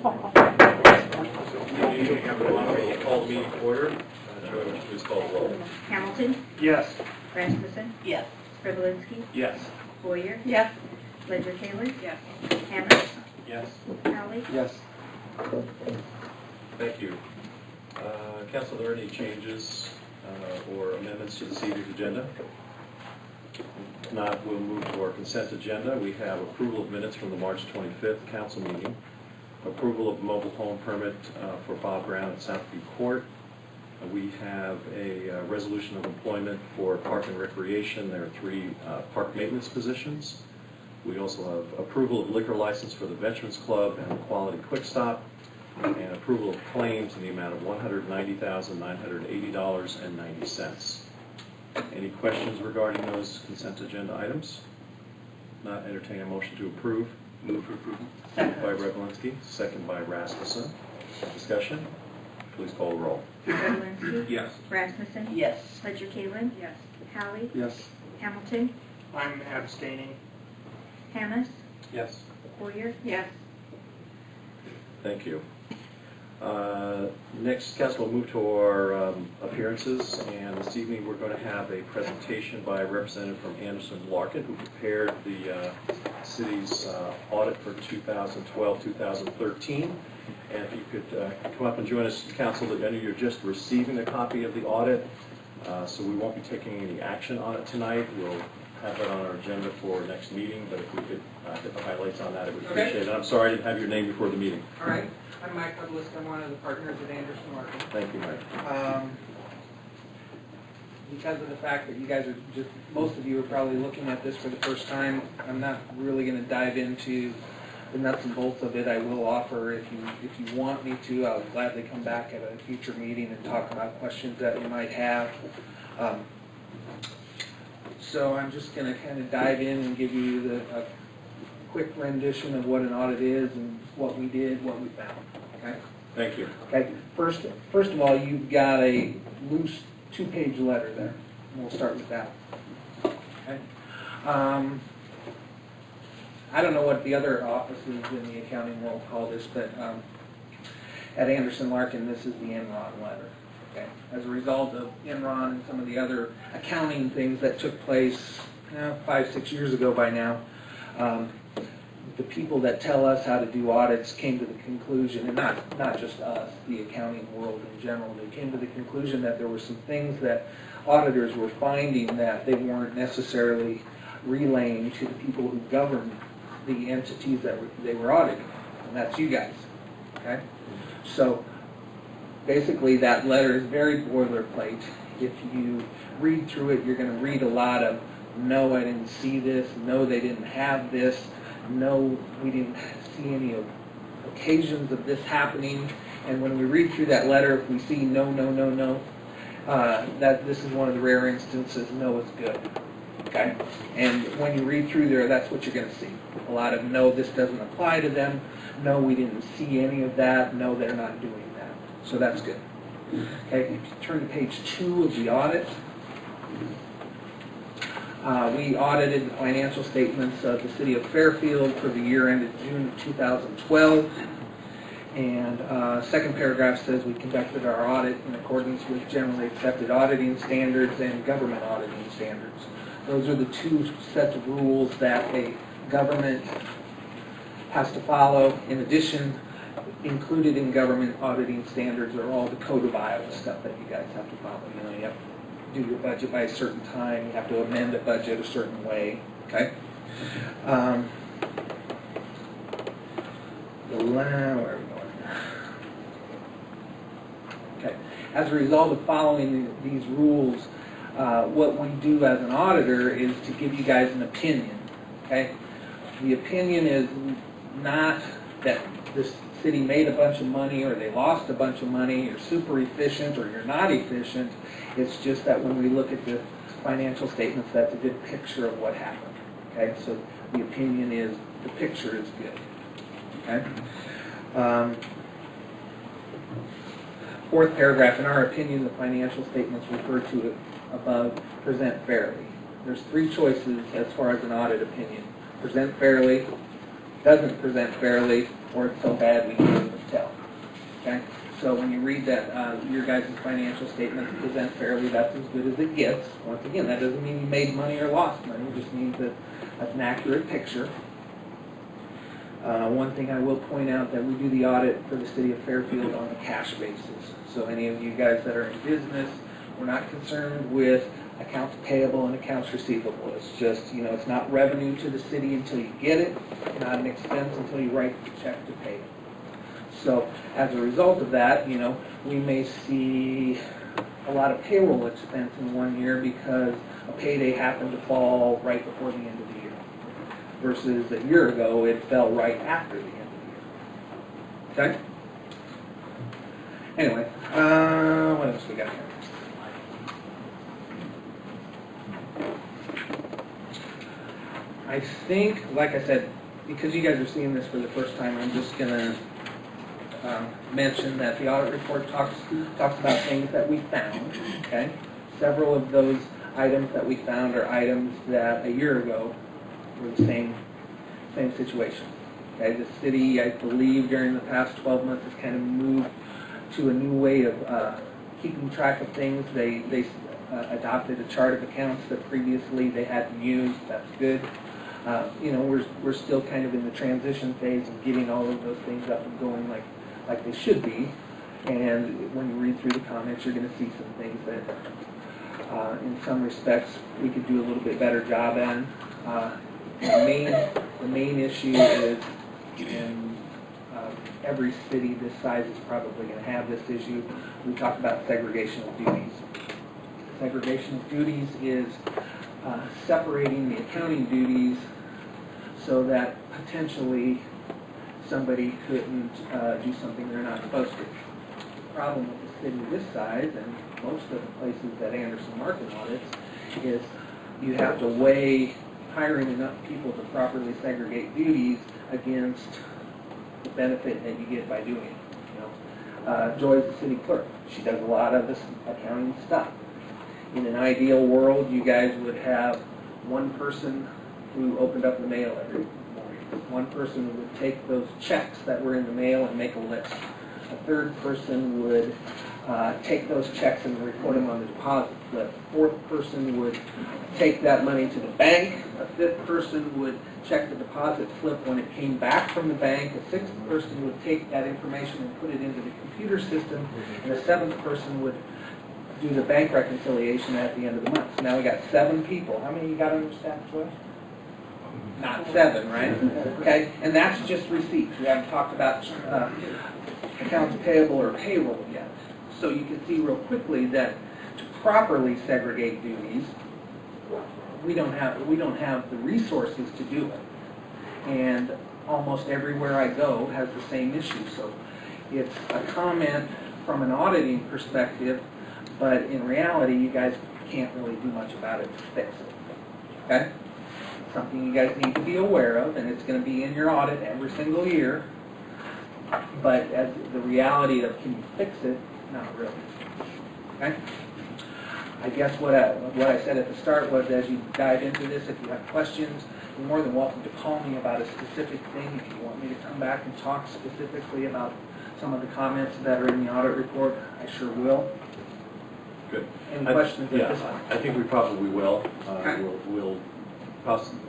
We'll call the meeting to order. Joan, please call the roll. Hamilton? Yes. Rasmussen? Yes. Sprivelinski? Yes. Boyer? Yes. Ledger-Taylor? Yes. Hammond? Yes. Howley? Yes. Thank you. Council, are there any changes or amendments to this evening's agenda? If not, we'll move to our consent agenda. We have approval of minutes from the March 25th council meeting, approval of mobile home permit for Bob Brown at Southview Court. We have a resolution of employment for Park and Recreation. There are 3 park maintenance positions. We also have approval of liquor license for the Veterans Club and the Quality Quick Stop, and approval of claims in the amount of $190,980.90. Any questions regarding those consent agenda items? Not entertain a motion to approve. Move for approval. Moved by Sprivelinski, second by Rasmussen. Discussion? Please call the roll. Sprivelinski? Yes. Rasmussen? Yes. Ledger-Taylor? Yes. Howley? Yes. Hamilton? I'm abstaining. Hammond? Yes. Boyer? Yes. Thank you. Next, Council will move to our appearances, and this evening we're going to have a presentation by a representative from Anderson Larkin, who prepared the city's audit for 2012-2013. And if you could come up and join us, Council. I know you're just receiving a copy of the audit, so we won't be taking any action on it tonight. We'll have that on our agenda for next meeting, but if we could get the highlights on that, I would appreciate it. I'm sorry I didn't have your name before the meeting. All right. I'm Mike Douglas. I'm one of the partners at Anderson Larkin. Thank you, Mike. Because of the fact that you guys are just, most of you are probably looking at this for the first time, I'm not really going to dive into the nuts and bolts of it. I will offer, if you want me to, I'll gladly come back at a future meeting and talk about questions that you might have. So I'm just going to kind of dive in and give you a quick rendition of what an audit is and what we did, what we found. Okay? Thank you. Okay. First of all, you've got a loose 2-page letter there. And we'll start with that. Okay. I don't know what the other offices in the accounting world call this, but at Anderson Larkin, this is the Enron letter. Okay. As a result of Enron and some of the other accounting things that took place 5-6 years ago by now, the people that tell us how to do audits came to the conclusion, and not just us, the accounting world in general, they came to the conclusion that there were some things that auditors were finding that they weren't necessarily relaying to the people who govern the entities that they were auditing, and that's you guys. Okay? So basically that letter is very boilerplate. If you read through it, you're going to read a lot of, no, I didn't see this, no, they didn't have this, no, we didn't see any occasions of this happening. And when we read through that letter, if we see no, no, no, no, that this is one of the rare instances, no is good. Okay? And when you read through there, that's what you're going to see. A lot of no, this doesn't apply to them, no, we didn't see any of that, no, they're not doing that. So that's good. Okay, if you turn to page 2 of the audit, we audited the financial statements of the City of Fairfield for the year ended June of 2012. And second paragraph says we conducted our audit in accordance with generally accepted auditing standards and government auditing standards. Those are the 2 sets of rules that a government has to follow. In addition, included in government auditing standards are all the Code of Iowa stuff that you guys have to follow. You know, you have to do your budget by a certain time. You have to amend a budget a certain way. Okay. Where are we going? Okay. As a result of following these rules, what we do as an auditor is to give you guys an opinion. Okay. The opinion is not that this city made a bunch of money or they lost a bunch of money, you're super efficient or you're not efficient. It's just that when we look at the financial statements, that's a good picture of what happened. Okay, so the opinion is the picture is good. Okay. Fourth paragraph, in our opinion, the financial statements referred to above present fairly. There's 3 choices as far as an audit opinion. Present fairly, doesn't present fairly, or it's so bad we can't even tell. Okay? So when you read that your guys' financial statements present fairly, that's as good as it gets. Once again, that doesn't mean you made money or lost money. It just means that that's an accurate picture. One thing I will point out that we do the audit for the City of Fairfield on a cash basis. So any of you guys that are in business, we're not concerned with accounts payable and accounts receivable. It's just, you know, it's not revenue to the city until you get it, not an expense until you write the check to pay it. So as a result of that, you know, we may see a lot of payroll expense in one year because a payday happened to fall right before the end of the year. Versus a year ago, it fell right after the end of the year. Okay? Anyway, what else we got here? I think, like I said, because you guys are seeing this for the first time, I'm just going to mention that the audit report talks about things that we found. Okay? Several of those items that we found are items that a year ago were the same situation. Okay? The city, I believe, during the past 12 months has kind of moved to a new way of keeping track of things. They adopted a chart of accounts that previously they hadn't used. That's good. You know, we're still kind of in the transition phase of getting all of those things up and going like they should be. And when you read through the comments, you're going to see some things that, in some respects, we could do a little bit better job in. The main issue is, in every city this size is probably going to have this issue. We talk about segregation of duties. Segregation of duties is separating the accounting duties so that potentially somebody couldn't do something they're not supposed to. The problem with the city this size, and most of the places that Anderson Larkin audits, is you have to weigh hiring enough people to properly segregate duties against the benefit that you get by doing it. You know, Joy's the city clerk. She does a lot of this accounting stuff. In an ideal world, you guys would have one person who opened up the mail every morning. One person would take those checks that were in the mail and make a list. A third person would take those checks and report them on the deposit slip. A fourth person would take that money to the bank. A fifth person would check the deposit slip when it came back from the bank. A sixth person would take that information and put it into the computer system. And a seventh person would do the bank reconciliation at the end of the month. So now we got 7 people. How many you got on your staff, Joy? Not 7, right? Okay, and that's just receipts. We haven't talked about accounts payable or payroll yet. So you can see real quickly that to properly segregate duties, we don't have the resources to do it. And almost everywhere I go has the same issue. So it's a comment from an auditing perspective, but in reality, you guys can't really do much about it to fix it. Okay? Something you guys need to be aware of, and it's going to be in your audit every single year. But as the reality of can you fix it? Not really. Okay? I guess what I said at the start was, as you dive into this, if you have questions, you're more than welcome to call me about a specific thing. If you want me to come back and talk specifically about some of the comments that are in the audit report, I sure will. Good. Any questions at this time? I think we probably will. Okay. We'll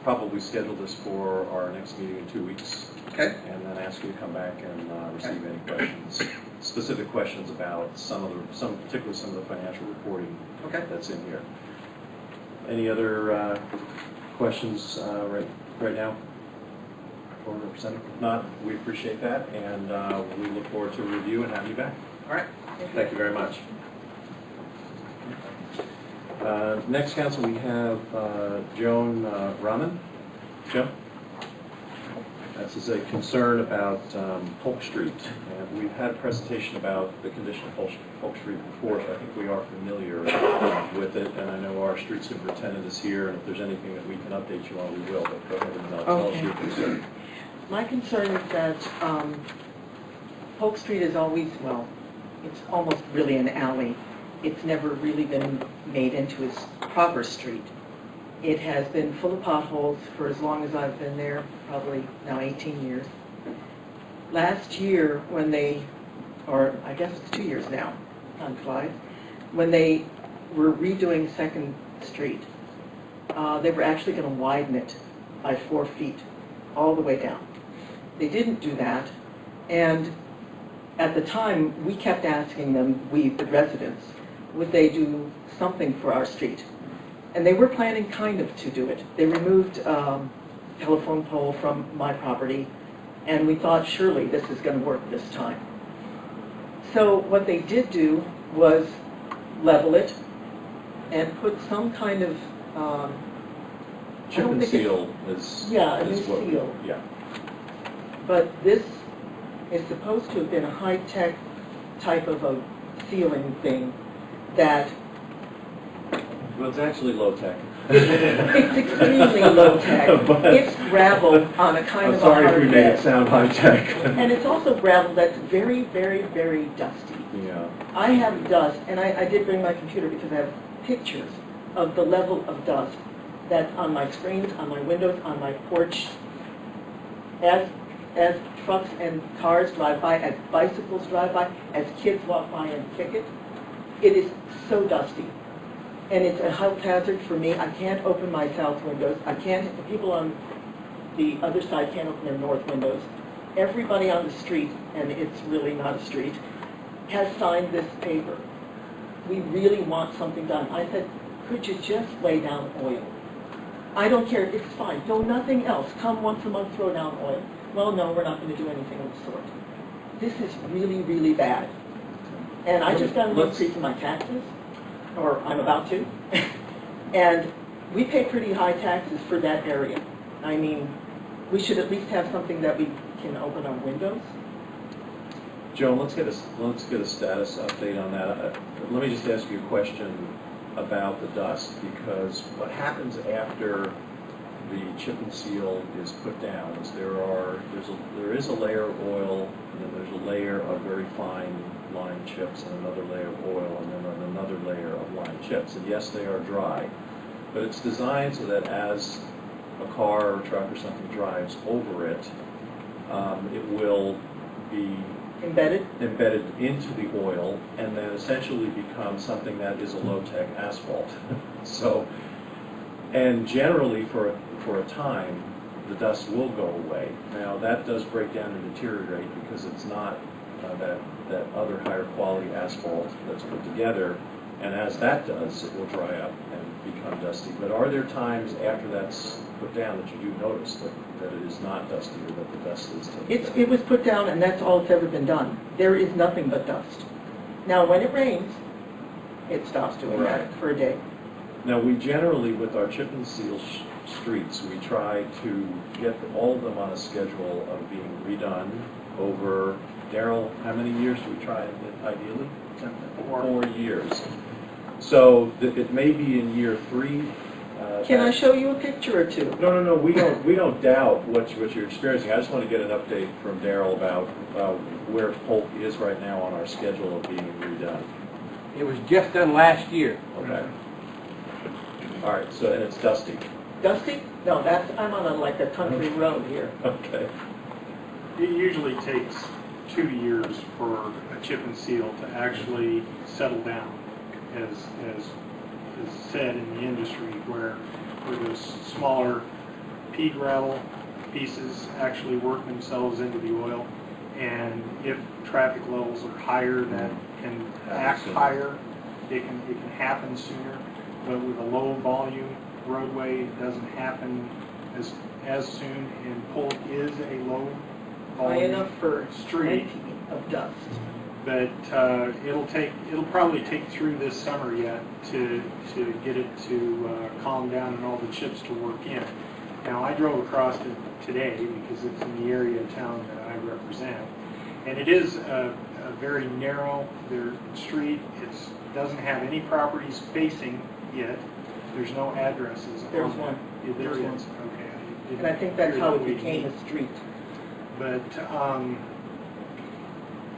probably schedule this for our next meeting in 2 weeks. Okay. And then ask you to come back and receive any questions, specific questions about particularly some of the financial reporting that's in here. Any other questions right now? For Representative? If not, we appreciate that, and we look forward to a review and having you back. All right. Thank you very much. Next, council, we have Joan Raman. Joan? This is a concern about Polk Street. And we've had a presentation about the condition of Polk Street before, so I think we are familiar with it. And I know our street superintendent is here, and if there's anything that we can update you on, we will. But go ahead and tell us your concern. My concern is that Polk Street is always, well, it's almost really an alley. It's never really been made into its proper street. It has been full of potholes for as long as I've been there, probably now 18 years. last year when they, or I guess it's 2 years now, time flies, when they were redoing Second Street, they were actually going to widen it by 4 feet all the way down. They didn't do that, and at the time we kept asking them, we, the residents, would they do something for our street? And they were planning kind of to do it. They removed telephone pole from my property, and we thought surely this is going to work this time. So what they did do was level it and put some kind of Chip and seal is... Yeah, a new is what we- seal. Yeah. But this is supposed to have been a high-tech type of a sealing thing that Well, it's actually low-tech. it's extremely low-tech. But- It's gravel on a kind I'm of a sorry if hard we made it bed. sound high-tech. And it's also gravel that's very, very, very dusty. Yeah. I have dust, and I did bring my computer because I have pictures of the level of dust that's on my screens, on my windows, on my porch. As trucks and cars drive by, as bicycles drive by, as kids walk by and kick it, it is so dusty. And it's a health hazard for me. I can't open my south windows. I can't, the people on the other side can't open their north windows. Everybody on the street, and it's really not a street, has signed this paper. We really want something done. I said, could you just lay down oil? I don't care, it's fine, do nothing else. Come once a month, throw down oil. Well, no, we're not going to do anything of the sort. This is really, really bad. And I just got an increase in my taxes, or I'm about to. And we pay pretty high taxes for that area. I mean, we should at least have something that we can open our windows. Joan, let's get a status update on that. Let me just ask you a question about the dust, because what happens after the chip and seal is put down is there is a layer of oil, and then there's a layer of very fine lime chips, and another layer of oil, and then another layer of lime chips. And yes, they are dry, but it's designed so that as a car or truck or something drives over it, it will be Embedded? embedded into the oil and then essentially become something that is a low-tech asphalt. So, and generally for a time, the dust will go away. Now that does break down and deteriorate because it's not that other higher quality asphalt that's put together, and as that does, it will dry up and become dusty. But are there times after that's put down that you do notice that it is not dusty, or that the dust is taken down? It was put down, and that's all that's ever been done. There is nothing but dust. Now, when it rains, it stops doing Right. that for a day. Now, we generally, with our chip and seal streets, we try to get all of them on a schedule of being redone over, Daryl, how many years do we try it ideally? 4 years. So it may be in year 3. Can I show you a picture or two? No, we don't doubt what you're experiencing. I just want to get an update from Daryl about where Polk is right now on our schedule of being redone. It was just done last year. Okay. All right, so, and it's dusty. Dusty? No, I'm on like a country road here. Okay. It usually takes 2 years for a chip and seal to actually settle down, as is said in the industry, where those smaller pea gravel pieces actually work themselves into the oil, and if traffic levels are higher, that can act higher, it can happen sooner. But with a low volume roadway, it doesn't happen as soon, and Polk is a low High volume enough for street. plenty of dust. But it'll probably take through this summer yet to get it to calm down and all the chips to work in. Now, I drove across it today because it's in the area of town that I represent, and it is a very narrow street. It doesn't have any properties facing it. There's no addresses. There's on one. it. There There's is. one. Okay. And I think that's how it became a street. But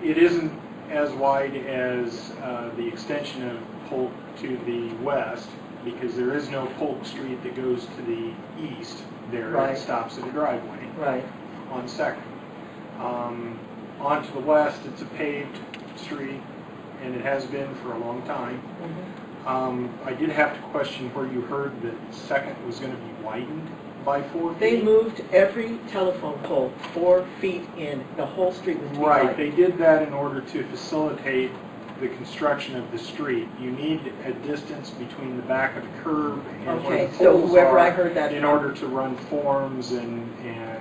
it isn't as wide as the extension of Polk to the west, because there is no Polk Street that goes to the east there. Right. It stops at a driveway Right. on Second. On to the west, it's a paved street, and it has been for a long time. I did have to question where you heard that Second was going to be widened by 4 feet. They moved every telephone pole 4 feet in. The whole street was to be Right, widened. they did that in order to facilitate the construction of the street. You need a distance between the back of the curb and where Okay, the so poles whoever are I heard that in from. order to run forms and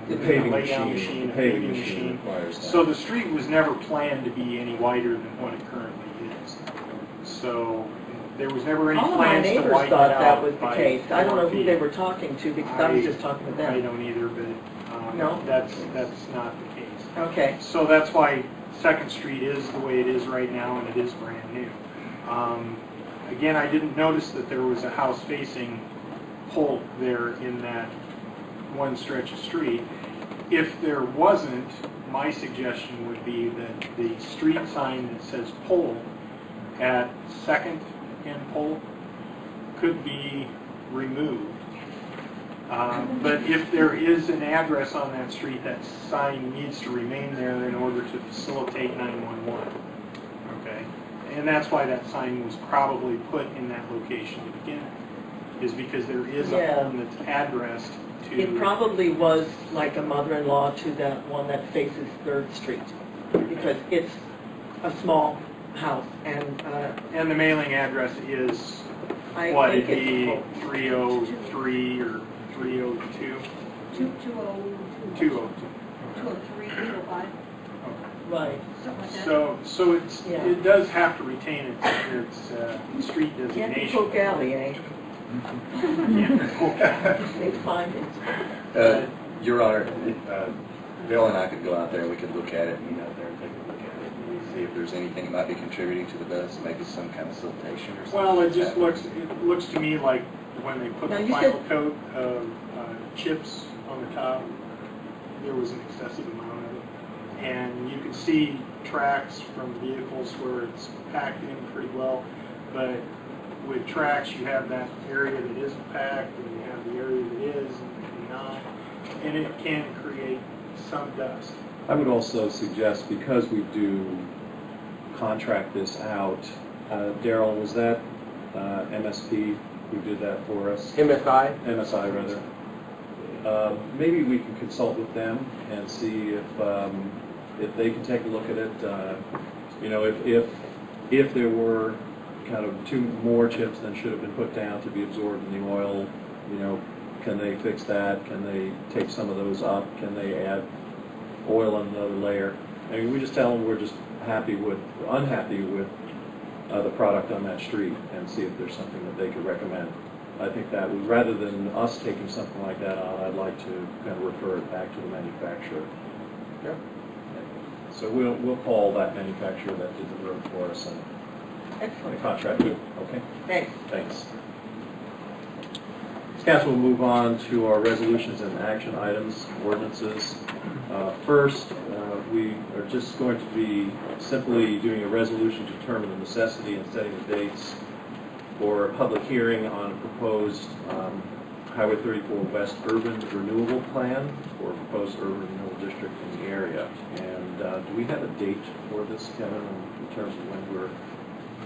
The paving lay down machine, the a paving machine requires that. So the street was never planned to be any wider than what it currently is. So there was never any All of my plans to neighbors widen thought it that out was the by case. I don't 4 know who feet. they were talking to because I was just talking to I them. don't either, but No? that's not the case. Okay, So that's why Second Street is the way it is right now, and it is brand new. Again, I didn't notice that there was a house facing Polk there in that one stretch of street. If there wasn't, my suggestion would be that the street sign that says Polk at Second and Polk could be removed. But if there is an address on that street, that sign needs to remain there in order to facilitate 911. Okay? And that's why that sign was probably put in that location to begin with, is because there is a Yeah. home that's addressed to... it probably was like a mother-in-law to that one that faces 3rd Street because it's a small house and And the mailing address is, I what, think it'd be it's 303 or 302? 202. 203, 205, right. something like that. So Yeah. it does have to retain its street Can't be designation. Polk Alley, eh? Yeah. They find it. Your Honor, Bill and I could go out there, we could look at it, and out there and take a look at it, and see if there's anything that might be contributing to the dust, maybe some kind of siltation or something. Well, it just looks to me like when they put Now, the you final said- coat of chips on the top, there was an excessive amount of it. And you could see tracks from vehicles where it's packed in pretty well, but with tracks, you have that area that isn't packed, and you have the area that is and not, and it can create some dust. I would also suggest, because we do contract this out, Daryl, was that MSP who did that for us? MSI? MSI, rather. Maybe we can consult with them and see if they can take a look at it. You know, if there were kind of 2 more chips than should have been put down to be absorbed in the oil, you know, can they fix that? Can they take some of those up? Can they add oil on another layer? I mean, we just tell them we're just unhappy with the product on that street and see if there's something that they could recommend. I think that would, rather than us taking something like that on, I'd like to kind of refer it back to the manufacturer. Yeah. So we'll call that manufacturer that did the road for us and Excellent. contract it. Okay? Thanks. Thanks. Council will move on to our resolutions and action items, ordinances. First, we are just going to be simply doing a resolution to determine the necessity and setting the dates for a public hearing on a proposed Highway 34 West Urban Renewal Plan or proposed urban renewal district in the area. And do we have a date for this, Kevin, in terms of when we're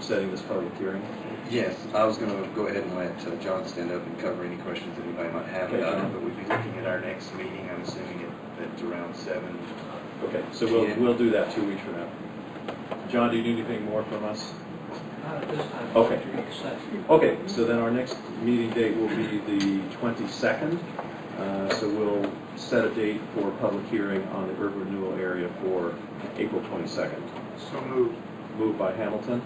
setting this public hearing? Yes, I was going to go ahead and let John stand up and cover any questions that anybody might have Okay, about John. it, but we'd be looking at our next meeting, I'm assuming at around 7. Okay, so we'll do that 2 weeks from now. John, do you need anything more from us? Not at this time. Okay. Excited. Okay, so then our next meeting date will be the 22nd. So we'll set a date for a public hearing on the urban renewal area for April 22nd. So moved. Moved by Hamilton,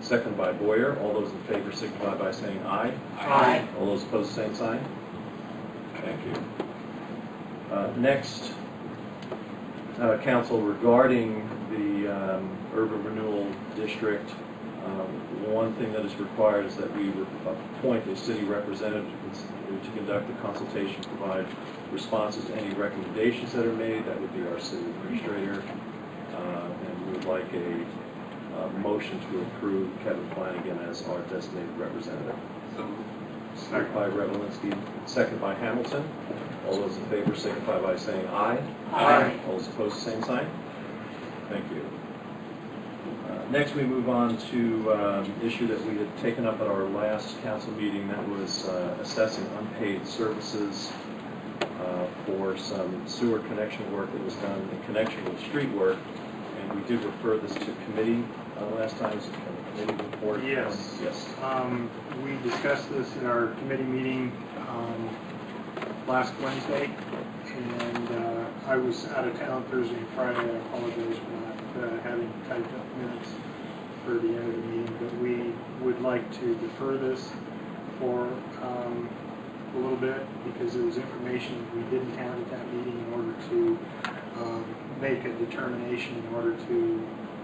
second by Boyer. All those in favor signify by saying aye. Aye. All those opposed, same sign. Thank you. Next, Council, regarding the urban renewal district, one thing that is required is that we appoint a city representative to conduct the consultation, provide responses to any recommendations that are made. That would be our city administrator. And we would like a motion to approve Kevin Flanagan as our designated representative. Moved by Revelinsky, second by Hamilton. All those in favor signify by saying aye. Aye. All those opposed, same sign. Thank you. Next, we move on to an issue that we had taken up at our last council meeting. That was assessing unpaid services for some sewer connection work that was done in connection with street work. And we did refer this to committee last time. Is it a committee report? Yes. Yes. We discussed this in our committee meeting last Wednesday, and I was out of town Thursday and Friday. I apologize for not having typed up minutes for the end of the meeting, but we would like to defer this for a little bit because there was information we didn't have at that meeting in order to make a determination, in order to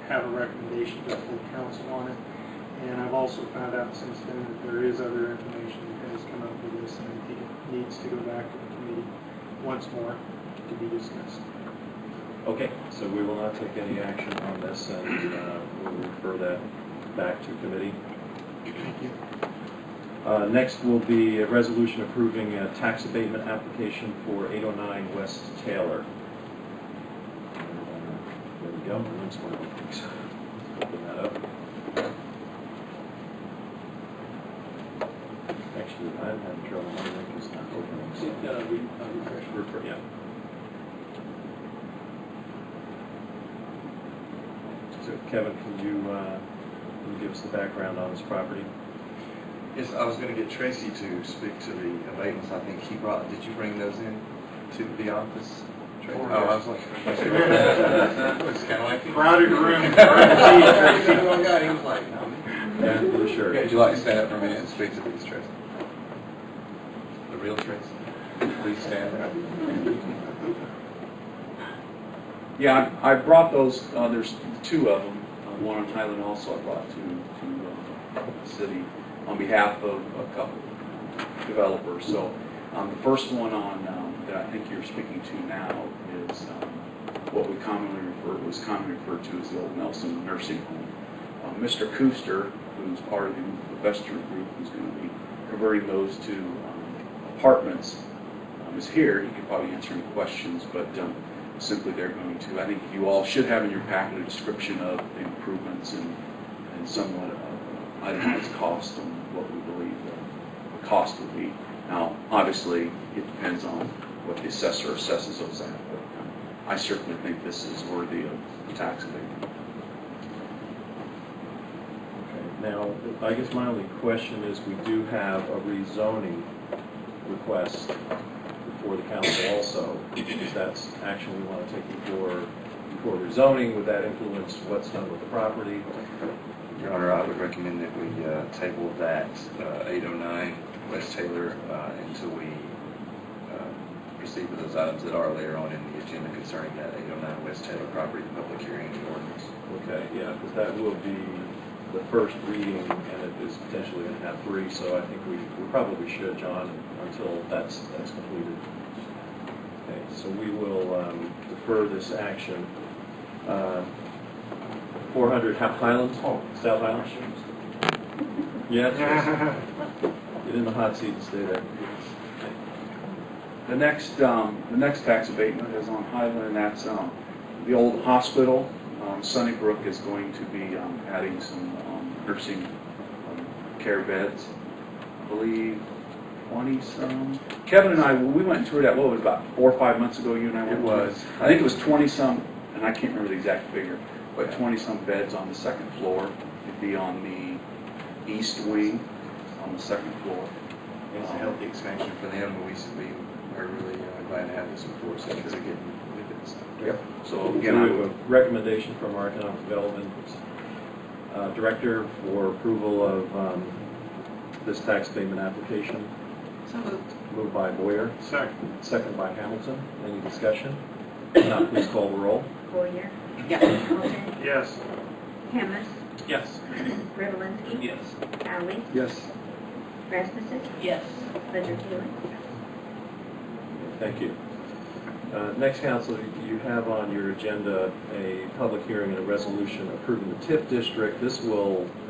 have a recommendation to the full council on it. And I've also found out since then that there is other information that has come up with this, and I think it needs to go back to the committee once more to be discussed. Okay, so we will not take any action on this, and we'll refer that back to committee. Thank you. Next will be a resolution approving a tax abatement application for 809 West Taylor. There we go. Next one. Open that up. Actually, I'm having trouble. My link is not opening. So refresh. Yeah. So Kevin, can you give us the background on this property? Yes, I was going to get Tracy to speak to the abatements. I think he brought, did you bring those in to the office? Tracy? Oh, I was like, it's kind of like Crowded room. He was like, no. Yeah, for sure. Okay, would you like to stand up for a minute and speak to these, Tracy? The real Tracy? Please stand up. Yeah, I brought those, there's two of them, one on Highland also I brought to the city on behalf of a couple developers. So the first one on that I think you're speaking to now is what we commonly referred to as the old Nelson Nursing Home. Mr. Kuster, who's part of the investor group who's going to be converting those to apartments, is here. He could probably answer any questions, but simply they're going to, I think you all should have in your packet a description of the improvements and somewhat itemized cost and what we believe the cost would be. Now, obviously, it depends on what the assessor assesses those at, but I certainly think this is worthy of tax abatement. Okay. Now, I guess my only question is we do have a rezoning request before the council also. Is that action we want to take before rezoning? Would that influence what's done with the property? Your Honor, I would recommend that we table that 809 West Taylor until we proceed with those items that are later on in the agenda concerning that 809 West Taylor property, the public hearing and the ordinance. Okay, yeah, because that will be the first reading, and it is potentially going to have three, so I think we probably should, John, until that's completed. Okay, so we will defer this action. 400 Highlands? Oh, South Highlands? Yeah, get in the hot seat and stay there. The next tax abatement is on Highland, and that's the old hospital. Sunnybrook is going to be adding some nursing care beds. I believe 20-some. Kevin and I, we went and toured that, what was it, about 4 or 5 months ago, you and I went? It was. I think it was 20-some, and I can't remember the exact figure, but 20-some beds on the second floor. It'd be on the east wing on the second floor. It's a healthy expansion for them, and we're really glad to have this before, so because they're getting benefits. Yep. So Again, again, I I have a would, recommendation from our Economic Development Director for approval of this tax abatement application. So moved. Moved by Boyer, Second. second by Hamilton. Any discussion? If not, please call the roll. Boyer. Yes. Hamilton. Yes. Hammond. Yes. Revelinsky. Yes. Alley. Yes. Rasmussen. Yes. Leonard Healy. Thank you. Next, council, you have on your agenda a public hearing and a resolution approving the TIF district.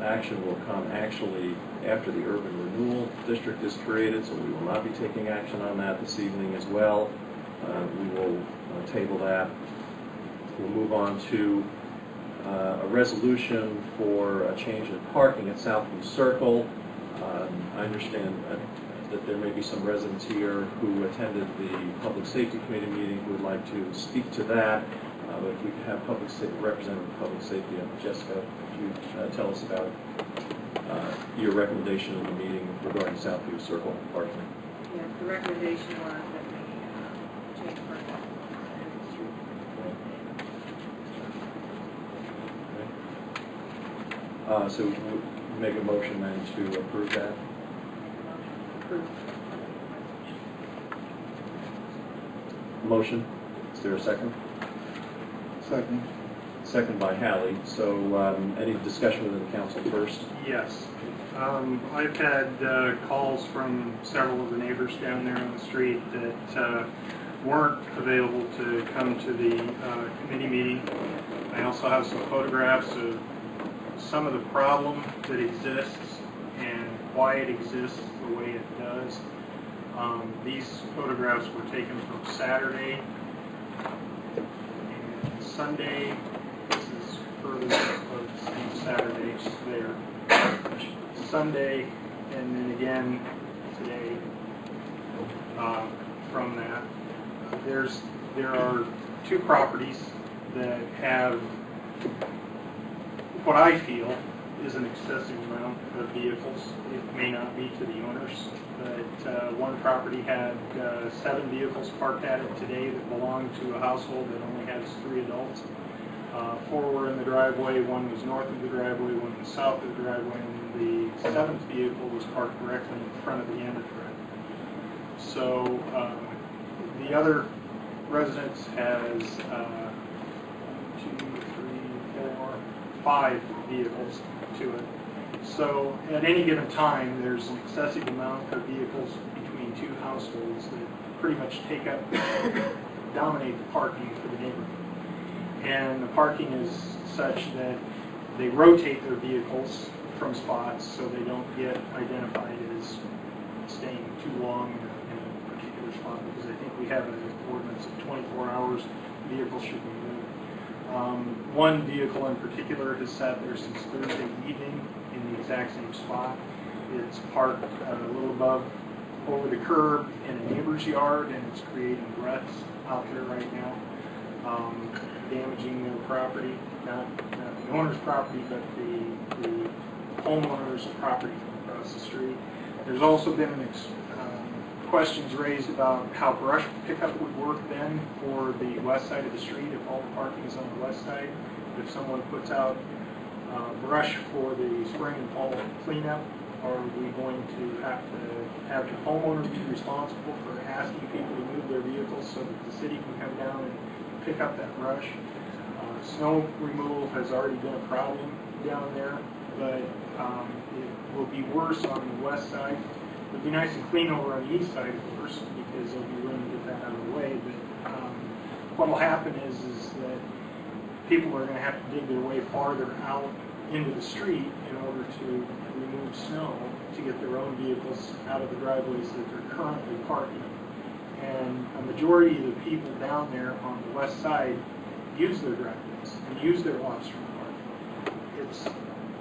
Action will come actually after the urban renewal district is created, so we will not be taking action on that this evening as well. We will table that. We'll move on to a resolution for a change in parking at Southview Circle. I understand that there may be some residents here who attended the Public Safety Committee meeting who would like to speak to that. But if we could have representative of Public Safety, Jessica, could you tell us about your recommendation in the meeting regarding Southview Circle parking? Yes, the recommendation was that we change parking on the street. So we'll make a motion then to approve that. Motion. Is there a second? Second. Second by Hallie. So any discussion within the council first? Yes. I've had calls from several of the neighbors down there on the street that weren't available to come to the committee meeting. I also have some photographs of some of the problem that exists and why it exists the way it does. These photographs were taken from Saturday and Sunday. This is further of the same Saturday there. Sunday, and then again today from that. There are two properties that have what I feel is an excessive amount of vehicles. It may not be to the owners, but one property had 7 vehicles parked at it today that belonged to a household that only has 3 adults. 4 were in the driveway, 1 was north of the driveway, 1 was south of the driveway, and the 7th vehicle was parked directly in front of the end of the driveway. So the other residence has 5 vehicles to it. So at any given time, there's an excessive amount of vehicles between 2 households that pretty much take up, dominate the parking for the neighborhood. And the parking is such that they rotate their vehicles from spots so they don't get identified as staying too long in a particular spot, because I think we have an ordinance of 24 hours vehicles should be moved. One vehicle in particular has sat there since Thursday evening in the exact same spot. It's parked a little above over the curb in a neighbor's yard, and it's creating ruts out there right now, damaging their property, not the owner's property, but the homeowner's property across the street. There's also been questions raised about how brush pickup would work then for the west side of the street if all the parking is on the west side. If someone puts out brush for the spring and fall cleanup, are we going to have the homeowner be responsible for asking people to move their vehicles so that the city can come down and pick up that brush? Snow removal has already been a problem down there, but it will be worse on the west side. It would be nice and clean over on the east side, of course, because there'll be room to get that out of the way. But what will happen is that people are going to have to dig their way farther out into the street in order to remove snow to get their own vehicles out of the driveways that they're currently parking. And a majority of the people down there on the west side use their driveways and use their off-street parking. It's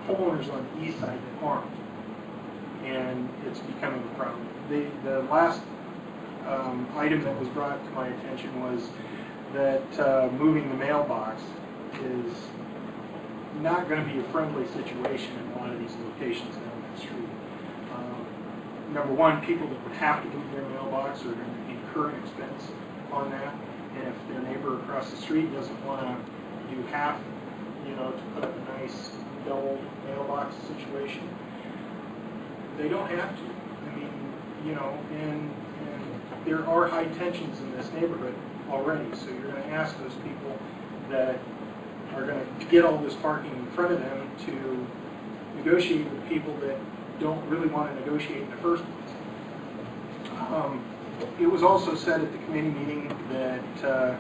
homeowners on the east side that aren't. And it's becoming a problem. The last item that was brought to my attention was that moving the mailbox is not going to be a friendly situation in a lot of these locations down that street. Number one, people that would have to move their mailbox are going to incur an expense on that. And if their neighbor across the street doesn't want to do half, to put up a nice double mailbox situation, they don't have to. I mean, and there are high tensions in this neighborhood already, so you're going to ask those people that are going to get all this parking in front of them to negotiate with people that don't really want to negotiate in the first place. It was also said at the committee meeting that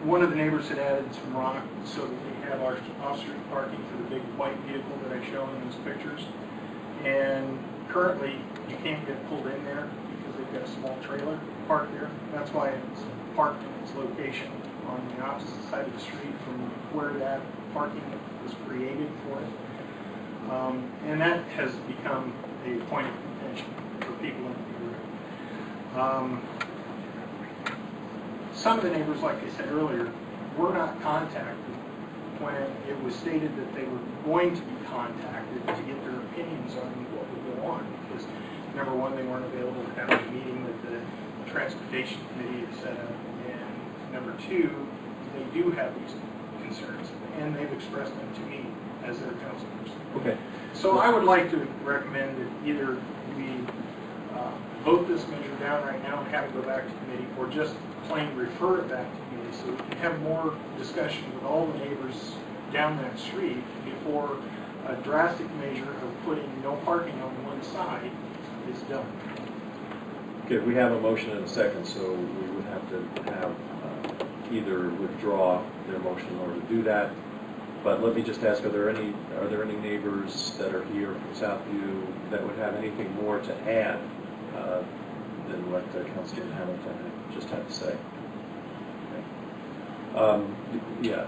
one of the neighbors had added some rock so that they have our off-street parking for the big white vehicle that I showed in those pictures. And currently, you can't get pulled in there because they've got a small trailer parked there. That's why it's parked in its location on the opposite side of the street from where that parking was created for it. And that has become a point of contention for people in the neighborhood. Some of the neighbors, like I said earlier, were not contacted when it was stated that they were going to be contacted to get their opinions on what would go on. Because number one, they weren't available to have a meeting that the transportation committee had set up. And number two, they do have these concerns, and they've expressed them to me as their council person. Okay. So I would like to recommend that either we vote this measure down right now and have it go back to committee, or just plain refer it back to committee so we can have more discussion with all the neighbors down that street before a drastic measure of putting no parking on one side is done. Okay, we have a motion and a second, so we would have to have either withdraw their motion in order to do that. But let me just ask, are there any neighbors that are here from Southview that would have anything more to add than what Councilman Hamilton just had to say? Okay. Yeah,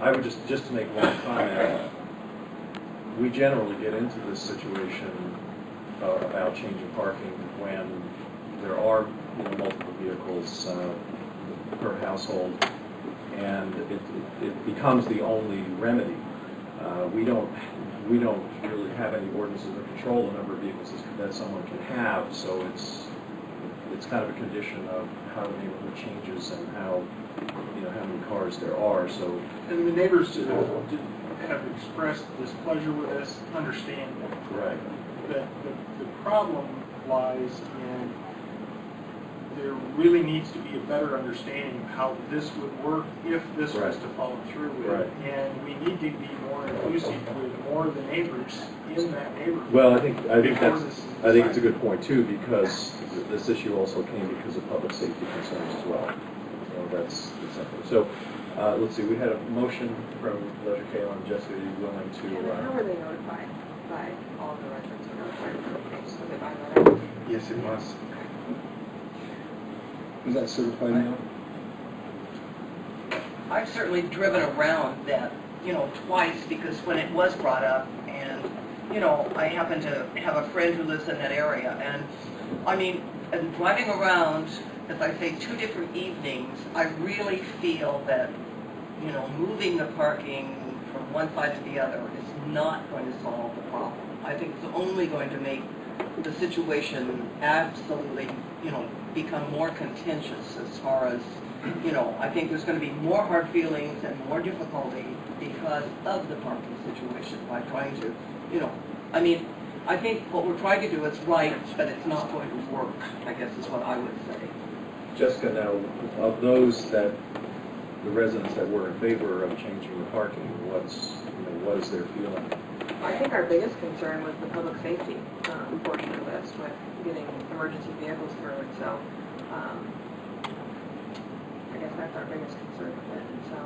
I would just to make one comment. We generally get into this situation about changing parking when there are multiple vehicles per household, and it becomes the only remedy. We don't really have any ordinances that control the number of vehicles that someone can have, so it's kind of a condition of how the neighborhood changes and how how many cars there are. So, and the neighbors have expressed displeasure with us, understand that. right. The problem lies in there really needs to be a better understanding of how this would work if this was to follow through with. Right. And we need to be more inclusive with more of the neighbors in that neighborhood. Well, I think it's a good point too, because this issue also came because of public safety concerns as well. So that's something. So let's see. We had a motion from Leisure Kayla and Jessica. Are you willing to? And how were they notified by all the residents who were notified? Was it by letter? Yes, it was. Was that certified mail? I've certainly driven around that, twice, because when it was brought up, and, I happen to have a friend who lives in that area, and, and driving around, as I say, 2 different evenings, I really feel that, moving the parking from one side to the other is not going to solve the problem. I think it's only going to make the situation absolutely, become more contentious as far as, I think there's going to be more hard feelings and more difficulty because of the parking situation by trying to, I think what we're trying to do is right, but it's not going to work, I guess is what I would say. Jessica, now, of those the residents that were in favor of changing the parking, what is their feeling? I think our biggest concern was the public safety portion of this, with getting emergency vehicles through, and so I guess that's our biggest concern with it. And so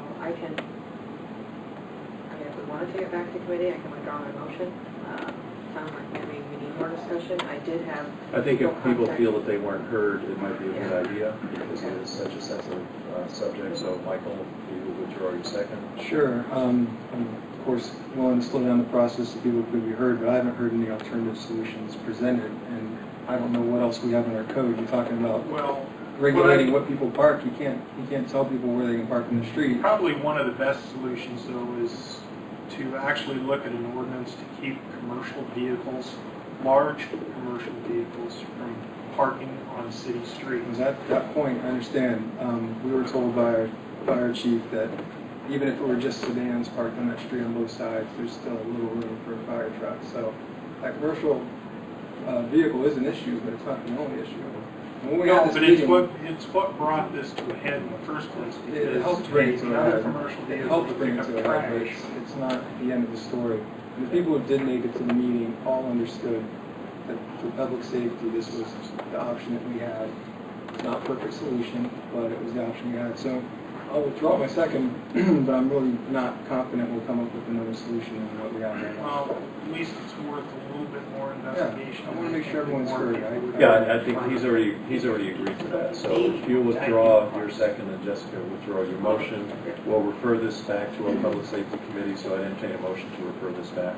if we want to take it back to committee, I can withdraw my motion. Sounds like maybe we need more discussion. I did have. I think if people feel that they weren't heard, it might be a good idea, because it is such a sensitive subject. So, Michael, if you would withdraw your second. Sure. Of course, willing to slow down the process so people could be heard, but I haven't heard any alternative solutions presented, and I don't know what else we have in our code. You're talking about regulating what people park. You can't tell people where they can park in the street. Probably one of the best solutions, though, is to actually look at an ordinance to keep commercial vehicles, large commercial vehicles, from parking on city streets. At that point, I understand. We were told by our fire chief that even if it were just sedans parked on that street on both sides, there's still a little room for a fire truck. So that commercial vehicle is an issue, but it's not the only issue. When we had this but meeting, it's what brought this to a head in the first place. It helped bring it to a head. Commercial It vehicles helped that bring pick it up to a head, but trash. it's not the end of the story. And the people who did make it to the meeting all understood that for public safety, this was the option that we had. It's not a perfect solution, but it was the option we had. So I'll withdraw my second, but I'm really not confident we'll come up with another solution than what we have right now. Well, at least it's worth a little bit more investigation. I want to make sure everyone's heard. Yeah, I think he's already agreed to that. So if you withdraw your second and Jessica withdraw your motion, we'll refer this back to our Public Safety Committee, so I entertain a motion to refer this back.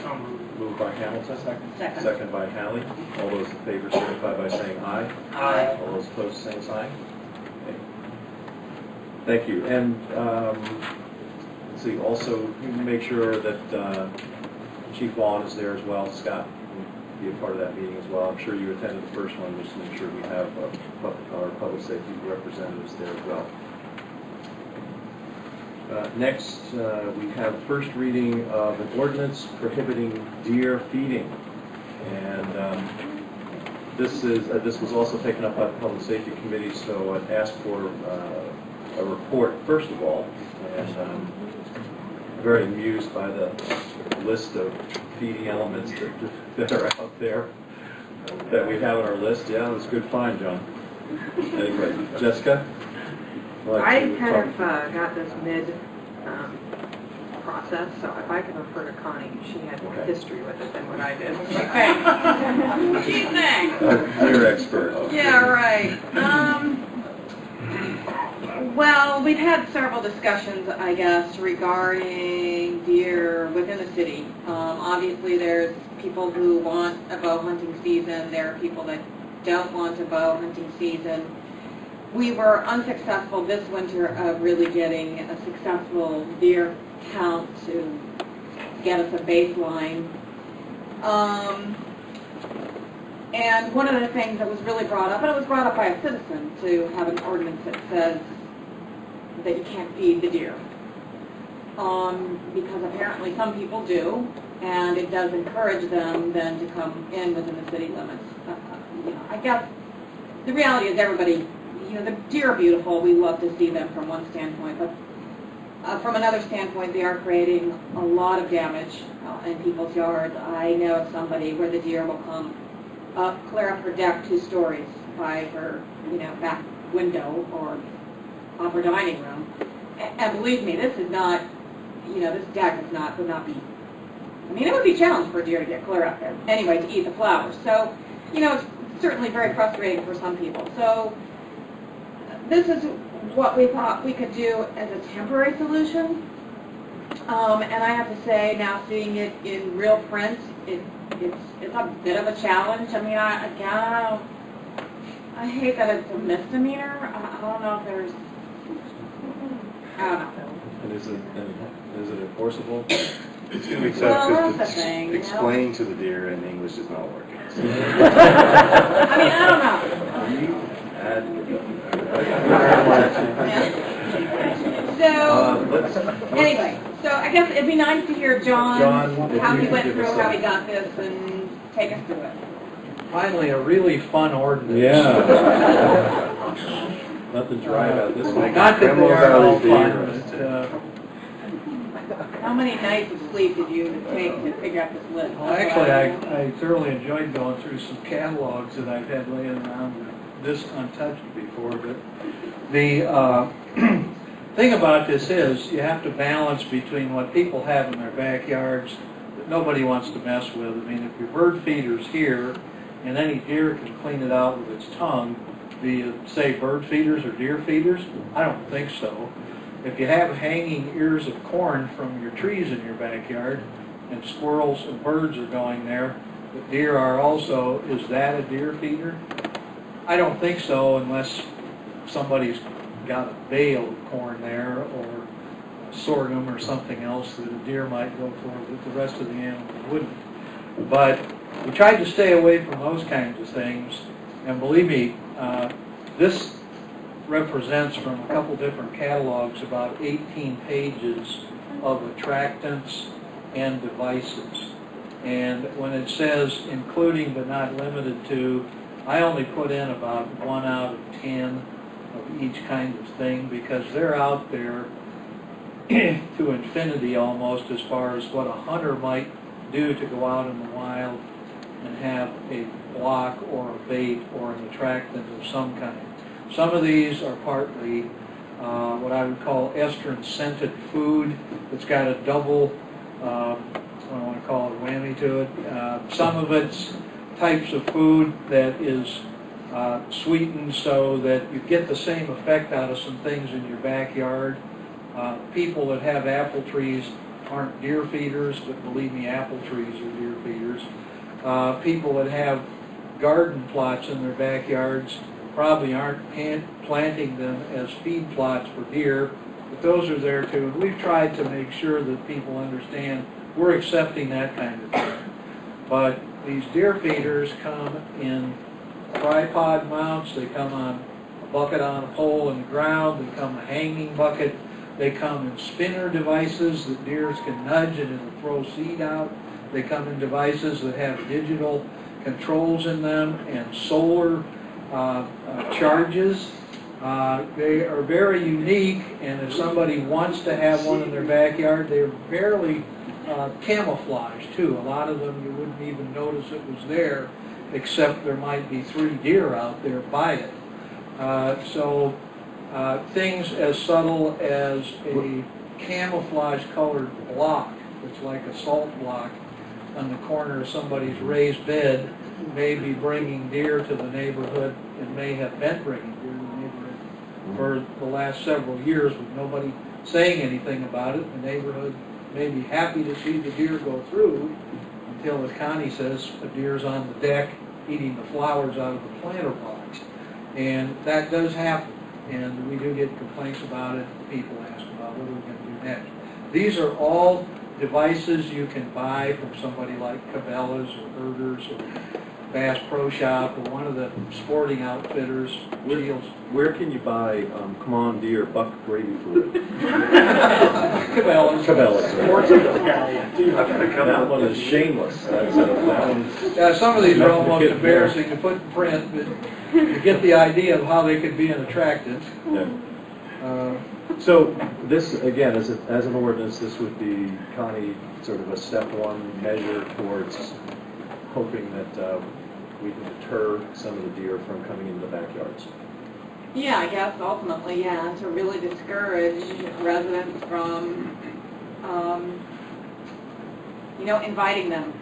So moved. Moved by Hamilton. Second. Second by Hallie. All those in favor signify by saying aye. Aye. All those opposed, same sign. Okay. Thank you. And let's see, also make sure that Chief Vaughn is there as well. Scott will be a part of that meeting as well. I'm sure you attended the first one, just to make sure we have our public safety representatives there as well. Next, we have first reading of an ordinance prohibiting deer feeding. And this was also taken up by the Public Safety Committee, so I'd ask for a report, first of all. And I'm very amused by the list of feeding elements that are out there that we have on our list. Yeah, it was a good find, Joan. Anyway, Jessica? I kind of got this mid-process, so if I can refer to Connie, she had more history with it than what I did. Okay. She's next. Deer expert. Yeah, right. Well, we've had several discussions, I guess, regarding deer within the city. Obviously, there's people who want a bow hunting season. There are people that don't want a bow hunting season. We were unsuccessful this winter of really getting a successful deer count to get us a baseline. And one of the things that was really brought up, and it was brought up by a citizen, to have an ordinance that says that you can't feed the deer. Because apparently some people do, and it does encourage them then to come in within the city limits. I guess the reality is everybody, the deer are beautiful. We love to see them from one standpoint, but from another standpoint, they are creating a lot of damage in people's yards. I know of somebody where the deer will come up, clear up her deck 2 stories by her, back window or off her dining room. And believe me, this is not, this deck would not be, it would be a challenge for a deer to get clear up there, anyway, to eat the flowers. So, it's certainly very frustrating for some people. So, this is what we thought we could do as a temporary solution. And I have to say, now seeing it in real print, it's a bit of a challenge. I hate that it's a misdemeanor. I don't know if there's, I don't know. And is it enforceable? It's going to be Well, tough that's the thing, because explaining to the deer in English is not working. I don't know. So, anyway, so I guess it'd be nice to hear John how he went through, how he got this, and take us through it. Finally, a really fun ordinance. Yeah. Nothing dry about this one. Not that they are all fun, but, How many nights of sleep did you take to figure out this list? well, actually, I thoroughly enjoyed going through some catalogs that I've had laying around this untouched before, but the thing about this is you have to balance between what people have in their backyards that nobody wants to mess with. If your bird feeder's here and any deer can clean it out with its tongue, do you say bird feeders or deer feeders? I don't think so. If you have hanging ears of corn from your trees in your backyard and squirrels and birds are going there, but deer are also, is that a deer feeder? I don't think so unless somebody's got a bale of corn there or sorghum or something else that a deer might go for that the rest of the animals wouldn't. But we tried to stay away from those kinds of things, and believe me, this represents from a couple different catalogs about 18 pages of attractants and devices. And when it says including but not limited to, I only put in about 1 out of 10 of each kind of thing because they're out there to infinity almost as far as what a hunter might do to go out in the wild and have a block or a bait or an attractant of some kind. Some of these are partly what I would call estrin-scented food that's got a double, I want to call it whammy to it. Some of it's types of food that is sweetened so that you get the same effect out of some things in your backyard. People that have apple trees aren't deer feeders, but believe me, apple trees are deer feeders. People that have garden plots in their backyards probably aren't planting them as feed plots for deer, but those are there too. And we've tried to make sure that people understand we're accepting that kind of thing. But these deer feeders come in tripod mounts, they come on a bucket on a pole in the ground, they come a hanging bucket, they come in spinner devices that deers can nudge and it'll throw seed out. They come in devices that have digital controls in them and solar charges. They are very unique, and if somebody wants to have one in their backyard, they're fairly camouflaged too. A lot of them you wouldn't even notice it was there, except there might be 3 deer out there by it. So things as subtle as a camouflage colored block, that's like a salt block on the corner of somebody's raised bed, may be bringing deer to the neighborhood and may have been bringing deer to the neighborhood for the last several years with nobody saying anything about it. The neighborhood may be happy to see the deer go through until, as Connie says, a deer's on the deck eating the flowers out of the planter box. And that does happen, and we do get complaints about it. People ask about what are we going to do next. These are all devices you can buy from somebody like Cabela's or Herder's or Bass Pro Shop or one of the sporting outfitters. Where can you buy commandeer buck gravy fluid? Cabela's. Cabela's. That one is shameless. That one. Yeah, some of these are almost embarrassing to put in print, but you get the idea of how they could be an attractant. Yeah. So this, again, as an ordinance, this would be, Connie, sort of a step one measure towards hoping that we can deter some of the deer from coming into the backyards. Yeah, I guess ultimately, yeah, to really discourage residents from, inviting them.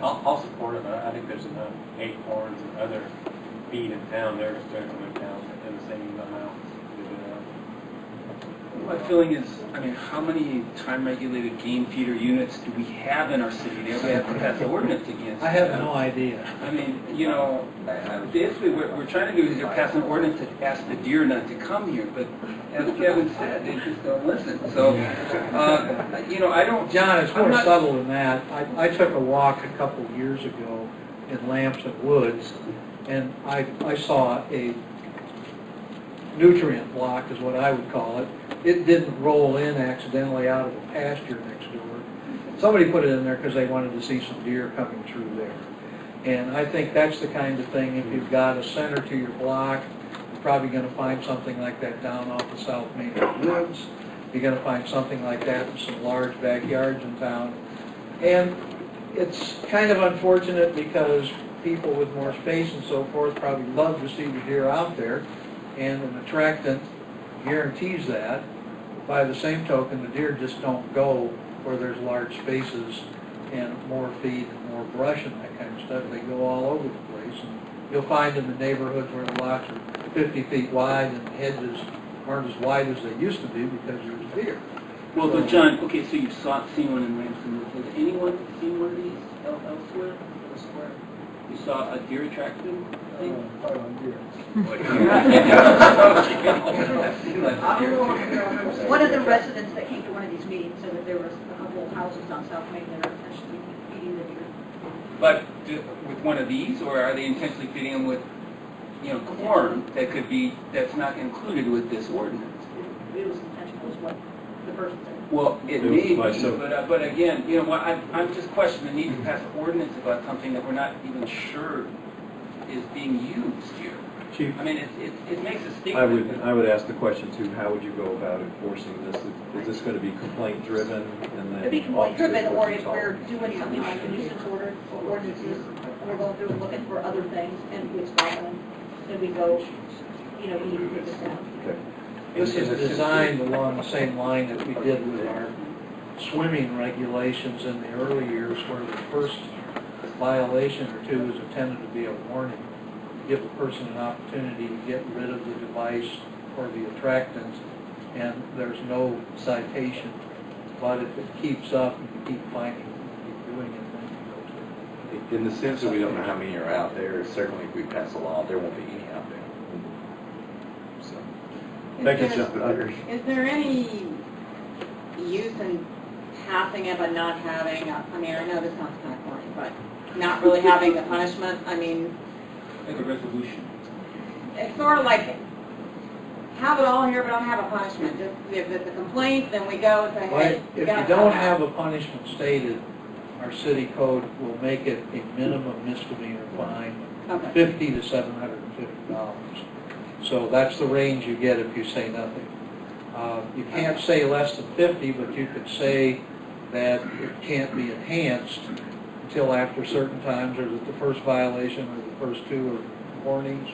I'll support it, but I think there's enough acorns and other feed in town there to start them in town in the same amount. My feeling is, how many time-regulated game feeder units do we have in our city that we have to pass an ordinance against? I have no idea. Basically what we're trying to do is pass an ordinance to ask the deer not to come here, but as Kevin said, they just don't listen. So, I don't... John, it's more subtle than that. I took a walk a couple of years ago in Lamson Woods, and I saw a nutrient block, is what I would call it. It didn't roll in accidentally out of a pasture next door. Somebody put it in there because they wanted to see some deer coming through there. And I think that's the kind of thing, if you've got a center to your block, you're probably going to find something like that down off the South Main Woods. You're going to find something like that in some large backyards in town. And it's kind of unfortunate because people with more space and so forth probably love to see the deer out there, and an attractant guarantees that. By the same token, the deer just don't go where there's large spaces and more feed and more brush and that kind of stuff. They go all over the place. And you'll find in the neighborhoods where the lots are 50 feet wide and the hedges aren't as wide as they used to be because there's deer. Well, but John, okay, so you've seen one in Lamson Woods. Has anyone seen one of these elsewhere? You saw a deer attraction thing? One of the residents that came to one of these meetings said that there was a couple of houses on South Main that are intentionally feeding the deer. But with one of these, or are they intentionally feeding them with, corn that's not included with this ordinance? It was intentional, is what the person said. Well, it may be, but again, I'm just questioning the need to pass an ordinance about something that we're not even sure is being used here. Chief, I mean, it makes a statement. I would ask the question too, how would you go about enforcing this? Is this going to be complaint driven and then? It'd be complaint driven, officers or would if resolve? we're doing something like a nuisance order or ordinances, and we're going through and looking for other things, and we spot them, then we go, you know, we need to take this down. Okay. This is designed along the same line that we did with our swimming regulations in the early years, where the first violation or two is intended to be a warning. Give the person an opportunity to get rid of the device or the attractants, and there's no citation. But if it keeps up and you keep finding it, you keep doing it, then you go to. In the sense that we don't know how many are out there, certainly if we pass a law, there won't be any out there. So, Thank you, John. Is there any use in passing it but not having, I mean, I know this sounds kind of corny, but not really having the punishment? I mean, Like a resolution. it's sort of like, have it all here but don't have a punishment. Just if it's a complaint, then we go and say, hey, If you don't have a punishment stated, our city code will make it a minimum misdemeanor fine, Okay. $50 to $750. So that's the range you get if you say nothing. You can't say less than 50, but you could say that it can't be enhanced until after certain times, or that the first violation or the first two are warnings.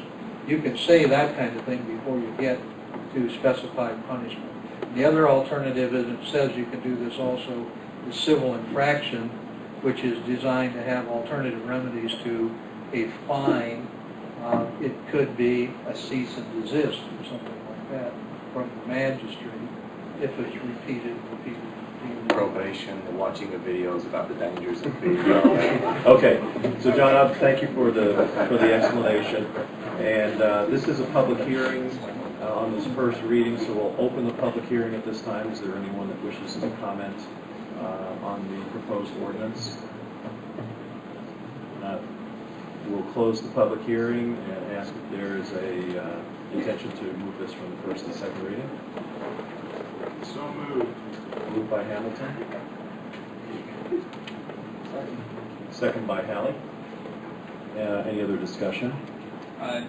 You can say that kind of thing before you get to specified punishment. The other alternative is, it says you can do this also, the civil infraction, which is designed to have alternative remedies to a fine. It could be a cease and desist or something like that from the magistrate if it's repeated. probation, the watching of videos about the dangers of video. Okay, so John, thank you for the explanation. And this is a public hearing on this first reading, so we'll open the public hearing at this time. Is there anyone that wishes to comment on the proposed ordinance? We'll close the public hearing and ask if there is a intention to move this from the first to second reading. So moved. Moved by Hamilton. Second by Hallie. Any other discussion? I'm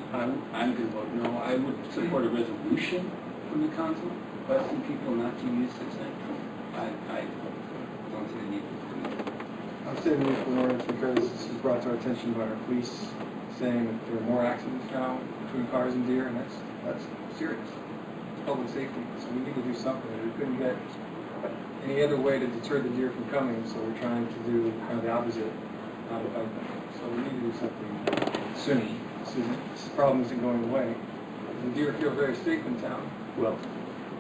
going to vote no. I would support a resolution from the council requesting people not to use this thing. I don't see the need for it. I'm saying the need for an ordinance because this was brought to our attention by our police, saying that there are more accidents now between cars and deer, and that's serious. It's public safety, so we need to do something. We couldn't get any other way to deter the deer from coming, so we're trying to do kind of the opposite, not a bike them. So we need to do something soon. This problem isn't going away. The deer feel very safe in town. Well,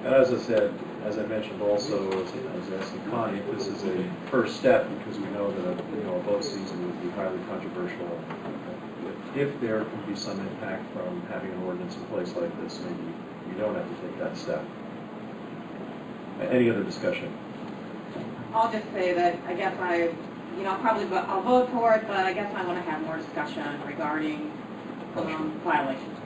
and as I said, as I mentioned also, as I was asking Connie, this is a first step because we know that a boat season would be highly controversial. If there can be some impact from having an ordinance in place like this, maybe you don't have to take that step. Any other discussion? I'll just say that I guess I'll vote for it, but I guess I want to have more discussion regarding violations.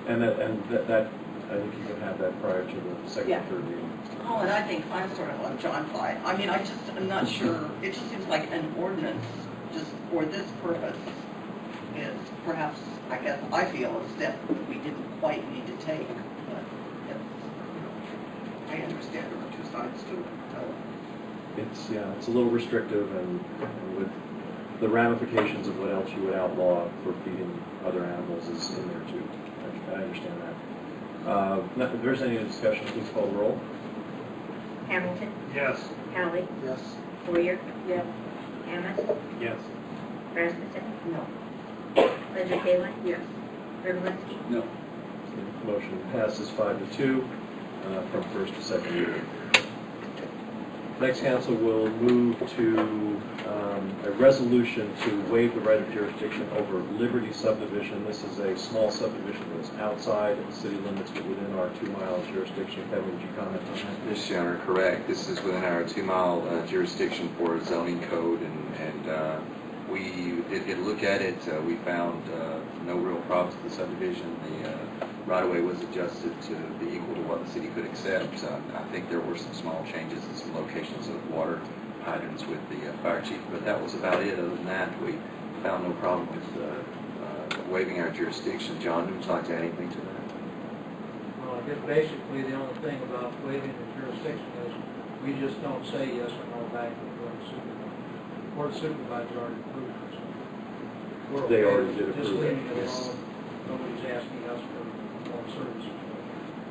And that I think you can have that prior to the second and third reading. Oh, and I think I'm sort of on John's side. I mean, I'm not sure. It just seems like an ordinance just for this purpose is perhaps, I guess, I feel a step that we didn't quite need to take. But I understand there are two sides to it. So. It's a little restrictive, and with the ramifications of what else you would outlaw for feeding other animals is in there too. I understand that. If there's any discussion, please call the roll. Hamilton, Yes. Hallie, Yes. Boyer, Amos, Yes. Rasmussen, No. Ledger Kalin, Yes. Rivalinsky. No. Motion passes 5-2 from first to second reading. Next, council will move to a resolution to waive the right of jurisdiction over Liberty subdivision. This is a small subdivision that's outside of the city limits but within our 2-mile jurisdiction. Kevin, would you comment on that? Yes, Your Honor, correct. This is within our 2-mile jurisdiction for a zoning code, and we did look at it. We found no real problems with the subdivision. The right-of-way was adjusted to be equal to what the city could accept. I think there were some small changes in some locations of water hydrants with the fire chief, but that was about it. Other than that, we found no problem with waiving our jurisdiction. John, would you like to add anything to that? Well, I guess basically the only thing about waiving the jurisdiction is we just don't say yes or no back to the Board of Supervisors. Board of Supervisors already approved it. So we're They okay already with did just approve it, leaving it yes. alone. Nobody's asking us for more services.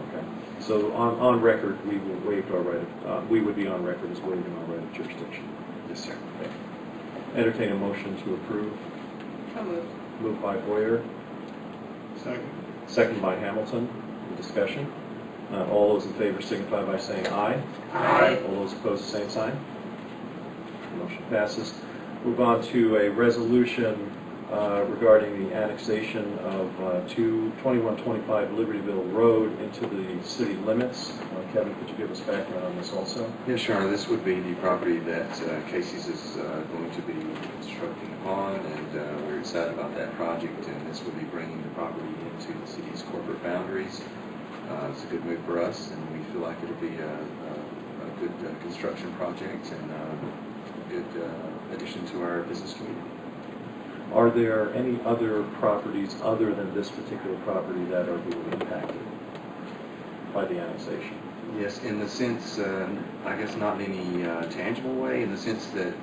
Okay. So on record, we will waive our right of, we would be on record as waiving our right of jurisdiction. Yes, sir. Okay. Entertain a motion to approve. So moved. Moved by Boyer, Second. second by Hamilton. Discussion. All those in favor signify by saying aye. Aye. All those opposed, the same sign. Motion passes. Move on to a resolution regarding the annexation of 2125 Libertyville Road into the city limits. Kevin, could you give us background on this also? Yes, Your Honor, this would be the property that Casey's is going to be constructing upon, and we're excited about that project, and this would be bringing the property into the city's corporate boundaries. It's a good move for us, and we feel like it'll be a good construction project and a good addition to our business community. Are there any other properties other than this particular property that are being impacted by the annexation? Yes, in the sense, I guess not in any tangible way, in the sense that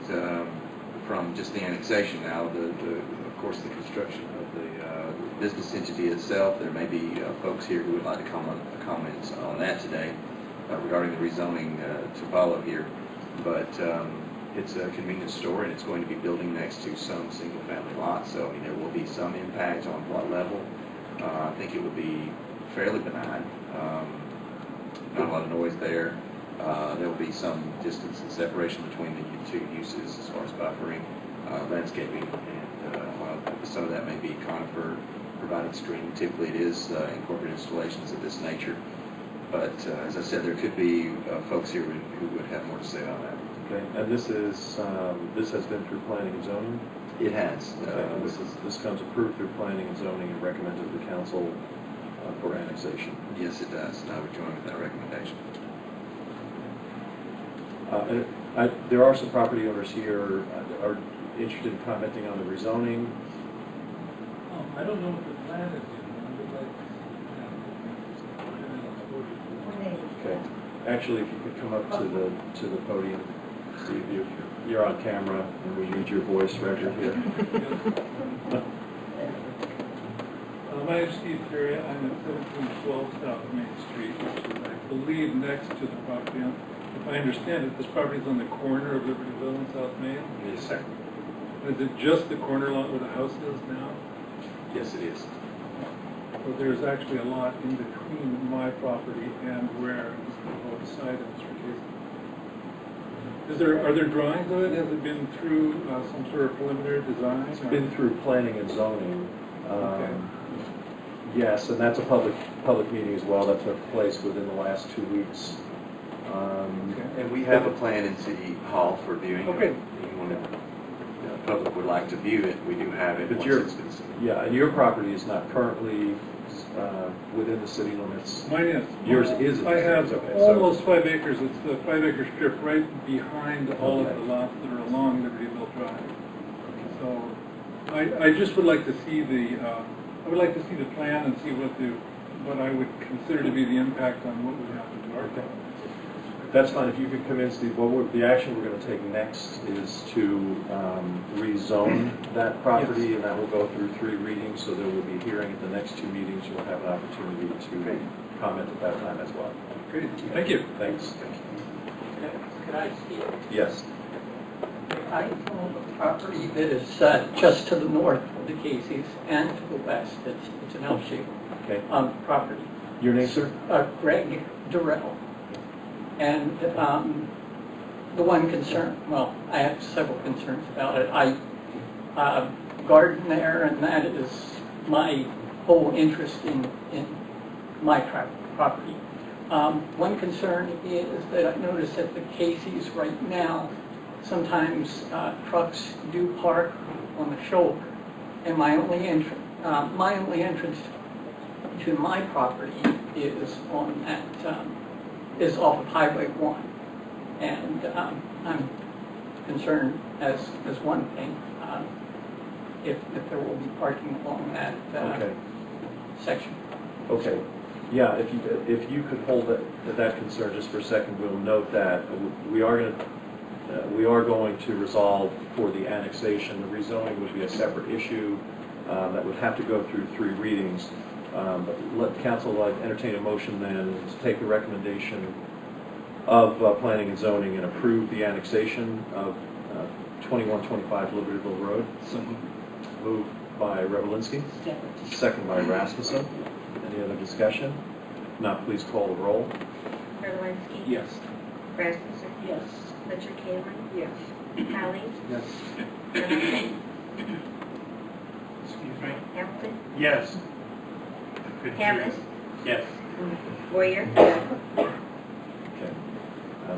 from just the annexation now, of course the construction of the business entity itself, there may be folks here who would like to comment on that today regarding the rezoning to follow here. But it's a convenience store, and it's going to be building next to some single-family lots, so I mean, there will be some impact on what level. I think it would be fairly benign. Not a lot of noise there. There will be some distance and separation between the two uses as far as buffering, landscaping, and while some of that may be conifer provided screening, typically it is in corporate installations of this nature. But as I said, there could be folks here who would have more to say on that. Okay, and this has been through planning and zoning? It has. Okay, and this comes approved through planning and zoning and recommended to the council for annexation? Yes, it does, and I would join with that recommendation. There are some property owners here are interested in commenting on the rezoning. I don't know if the plan is Okay. Actually, if you could come up to the podium, Steve, you're on camera, and we need your voice record here. My name is Steve Ferry. I'm at 1712 South Main Street, which is, I believe, next to the property. If I understand it, this property is on the corner of Libertyville and South Main. Yes, sir. Is it just the corner lot where the house is now? Yes, it is. So there's actually a lot in between my property and where the side of Mr. Casey. Are there drawings of it? Has it been through some sort of preliminary design? It's been through planning and zoning. Okay. Yes, and that's a public meeting as well that took place within the last 2 weeks. And we have a plan in City Hall for viewing. Okay. If anyone in the public would like to view it, we do have it. But once your, it's been submitted. yeah, and your property is not currently within the city limits. Mine is. Yours is. I have Okay, so- almost 5 acres. It's the 5 acre strip right behind all of the lots that are along Libertyville Drive. So I just would like to see I would like to see the plan and see what I would consider to be the impact on what would happen to our property. That's fine. If you could come in, Steve, the action we're going to take next is to rezone that property, and that will go through 3 readings, so there will be hearing at the next 2 meetings. You'll have an opportunity to comment at that time as well. Great, thank you. Thanks. Could I speak? Yes. I own a property that is just to the north of the Casey's and to the west. It's an L-shaped property. Your name, sir? Greg Durrell. And the one concern, well, I have several concerns about it. I garden there, and that is my whole interest in my property. One concern is that I notice at the Casey's right now, sometimes trucks do park on the shoulder, and my only entrance to my property is on that is off of Highway 1, and I'm concerned as one thing. if there will be parking along that Okay. section. Okay, yeah, if you could hold that concern just for a second, we'll note that we are going to resolve for the annexation. The rezoning would be a separate issue that would have to go through 3 readings. But let council entertain a motion then to take the recommendation of planning and zoning and approve the annexation of 2125 Libertyville Road. So Moved by Revelinsky, second by Rasmussen. Any other discussion? If not, please call the roll. Urbanski. yes. Rasmussen. Yes. Richard Cameron. Yes. Hallie. Yes. Hamilton. Excuse me? Hamilton. Yes. Hammond. Yes. Warrior. Okay.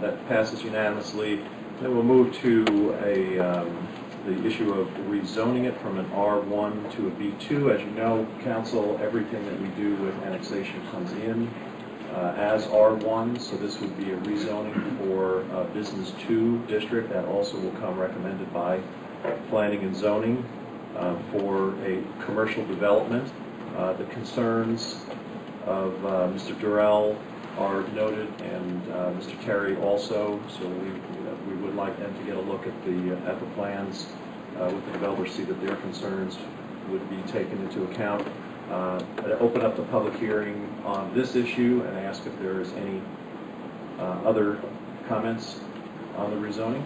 That passes unanimously. Then we'll move to the issue of rezoning it from an R1 to a B2. As you know, council, everything that we do with annexation comes in as R1, so this would be a rezoning for Business 2 district. That also will come recommended by planning and zoning for a commercial development. The concerns of Mr. Durrell are noted, and Mr. Terry also. So we would like them to get a look at the plans with the developers, see that their concerns would be taken into account. Open up the public hearing on this issue and ask if there is any other comments on the rezoning.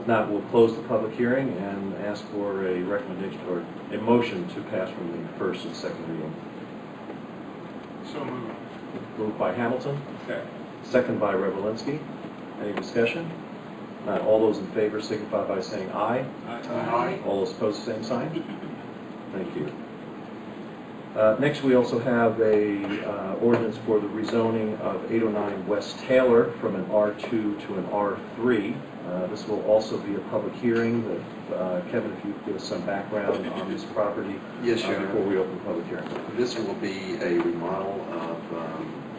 If not, we'll close the public hearing and ask for a recommendation or a motion to pass from the first and second reading. So moved. Moved by Hamilton, Second. second by Revelinsky. Any discussion? Not all those in favor signify by saying aye. Aye. All those opposed, same sign. Thank you. Next, we also have a ordinance for the rezoning of 809 West Taylor from an R2 to an R3. This will also be a public hearing. Kevin, if you could give us some background on this property. Yes, Your Honor. Before we open the public hearing. This will be a remodel of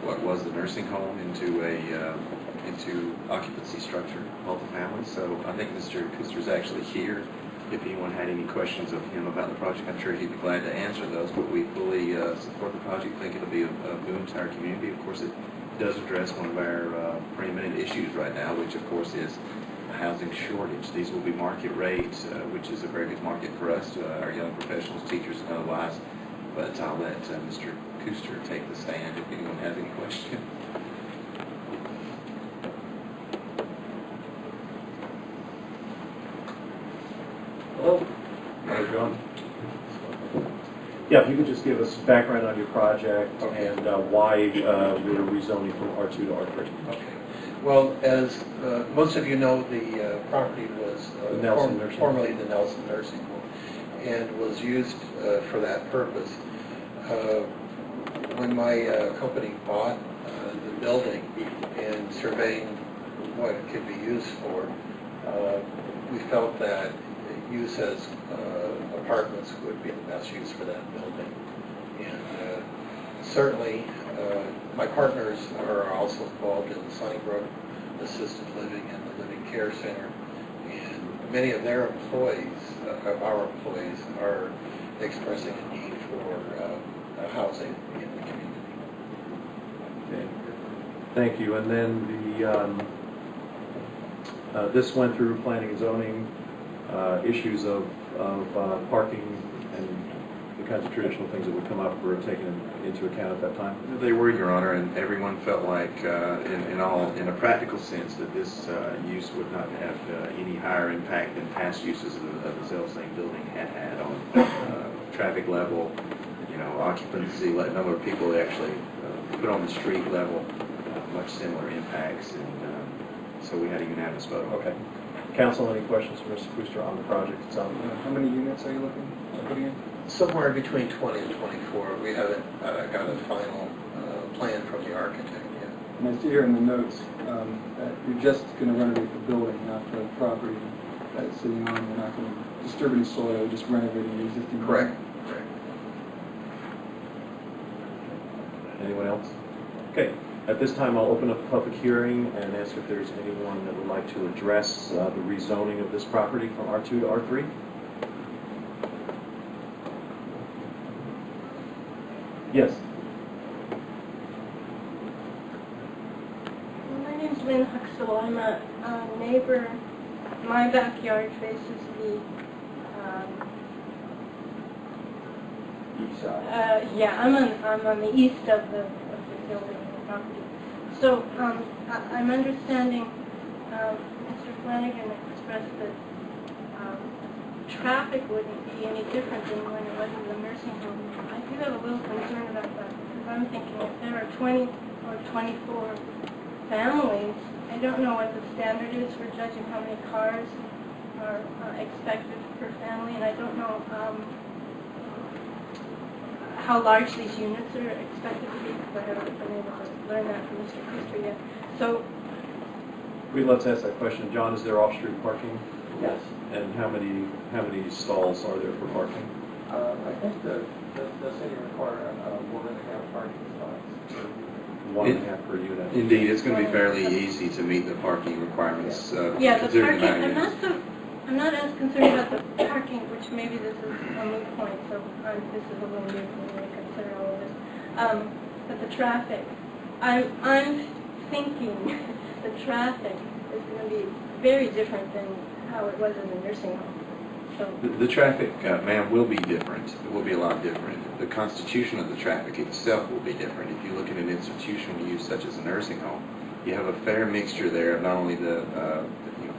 what was the nursing home into occupancy structure, multifamily. So I think Mr. Kuster's actually here. If anyone had any questions of him about the project, I'm sure he'd be glad to answer those. But we fully support the project. Think it'll be a boon to our community. Of course, it does address one of our preeminent issues right now, which of course is a housing shortage. These will be market rates, which is a very good market for us, our young professionals, teachers, and otherwise. But I'll let Mr. Kuster take the stand if anyone has any questions. Hello. Hello, Joan. Yeah, if you could just give us background on your project and why we're rezoning from R2 to R3. Okay. Well, as most of you know, the property was formerly the Nelson Nursing Home and was used for that purpose. When my company bought the building and surveying what it could be used for, we felt that use as apartments would be the best use for that building. And certainly, my partners are also involved in the Sunnybrook Assisted Living and the Living Care Center, and many of their employees, our employees, are expressing a need for housing in the community. Okay. Thank you. And then this went through planning and zoning. Issues of parking and the kinds of traditional things that would come up were taken into account at that time? They were, Your Honor, and everyone felt like, in a practical sense, that this use would not have any higher impact than past uses of the same building had on traffic level, occupancy, number of people they actually put on the street level, much similar impacts, and so we had a unanimous vote. Okay. Council, any questions for Mr. Kuster on the project itself? How many units are you looking at putting in? Somewhere between 20 and 24. We haven't got a final plan from the architect yet. And I see here in the notes that you're just going to renovate the building, not the property that it's sitting on. You're not going to disturb any soil, you're just renovating the existing building. Correct. Correct. Anyone else? Okay. At this time, I'll open up the public hearing and ask if there's anyone that would like to address the rezoning of this property from R2 to R3. Yes. My name's Lynn Huxtable. I'm a neighbor. My backyard faces the East side. yeah, I'm on the east of the building, the property. So I'm understanding Mr. Flanagan expressed that traffic wouldn't be any different than when it was in the nursing home. I do have a little concern about that because I'm thinking if there are 20 or 24 families, I don't know what the standard is for judging how many cars are expected per family, and I don't know how large these units are expected to be, because I haven't been able to learn that from Mr. Kuster yet. So, Let's ask that question. John, is there off-street parking? Yes. And how many stalls are there for parking? I think the city requires 1.5 parking spots. 1.5 per unit. Indeed, it's going to be fairly easy to meet the parking requirements. yeah, the considering parking, amount of units. I'm not as concerned about the parking, which maybe this is a moot point, so this is a little new for me to consider all of this. But the traffic, I'm thinking the traffic is going to be very different than how it was in the nursing home. So The traffic, ma'am, will be different. It will be a lot different. The constitution of the traffic itself will be different. If you look at an institutional use such as a nursing home, you have a fair mixture there of not only the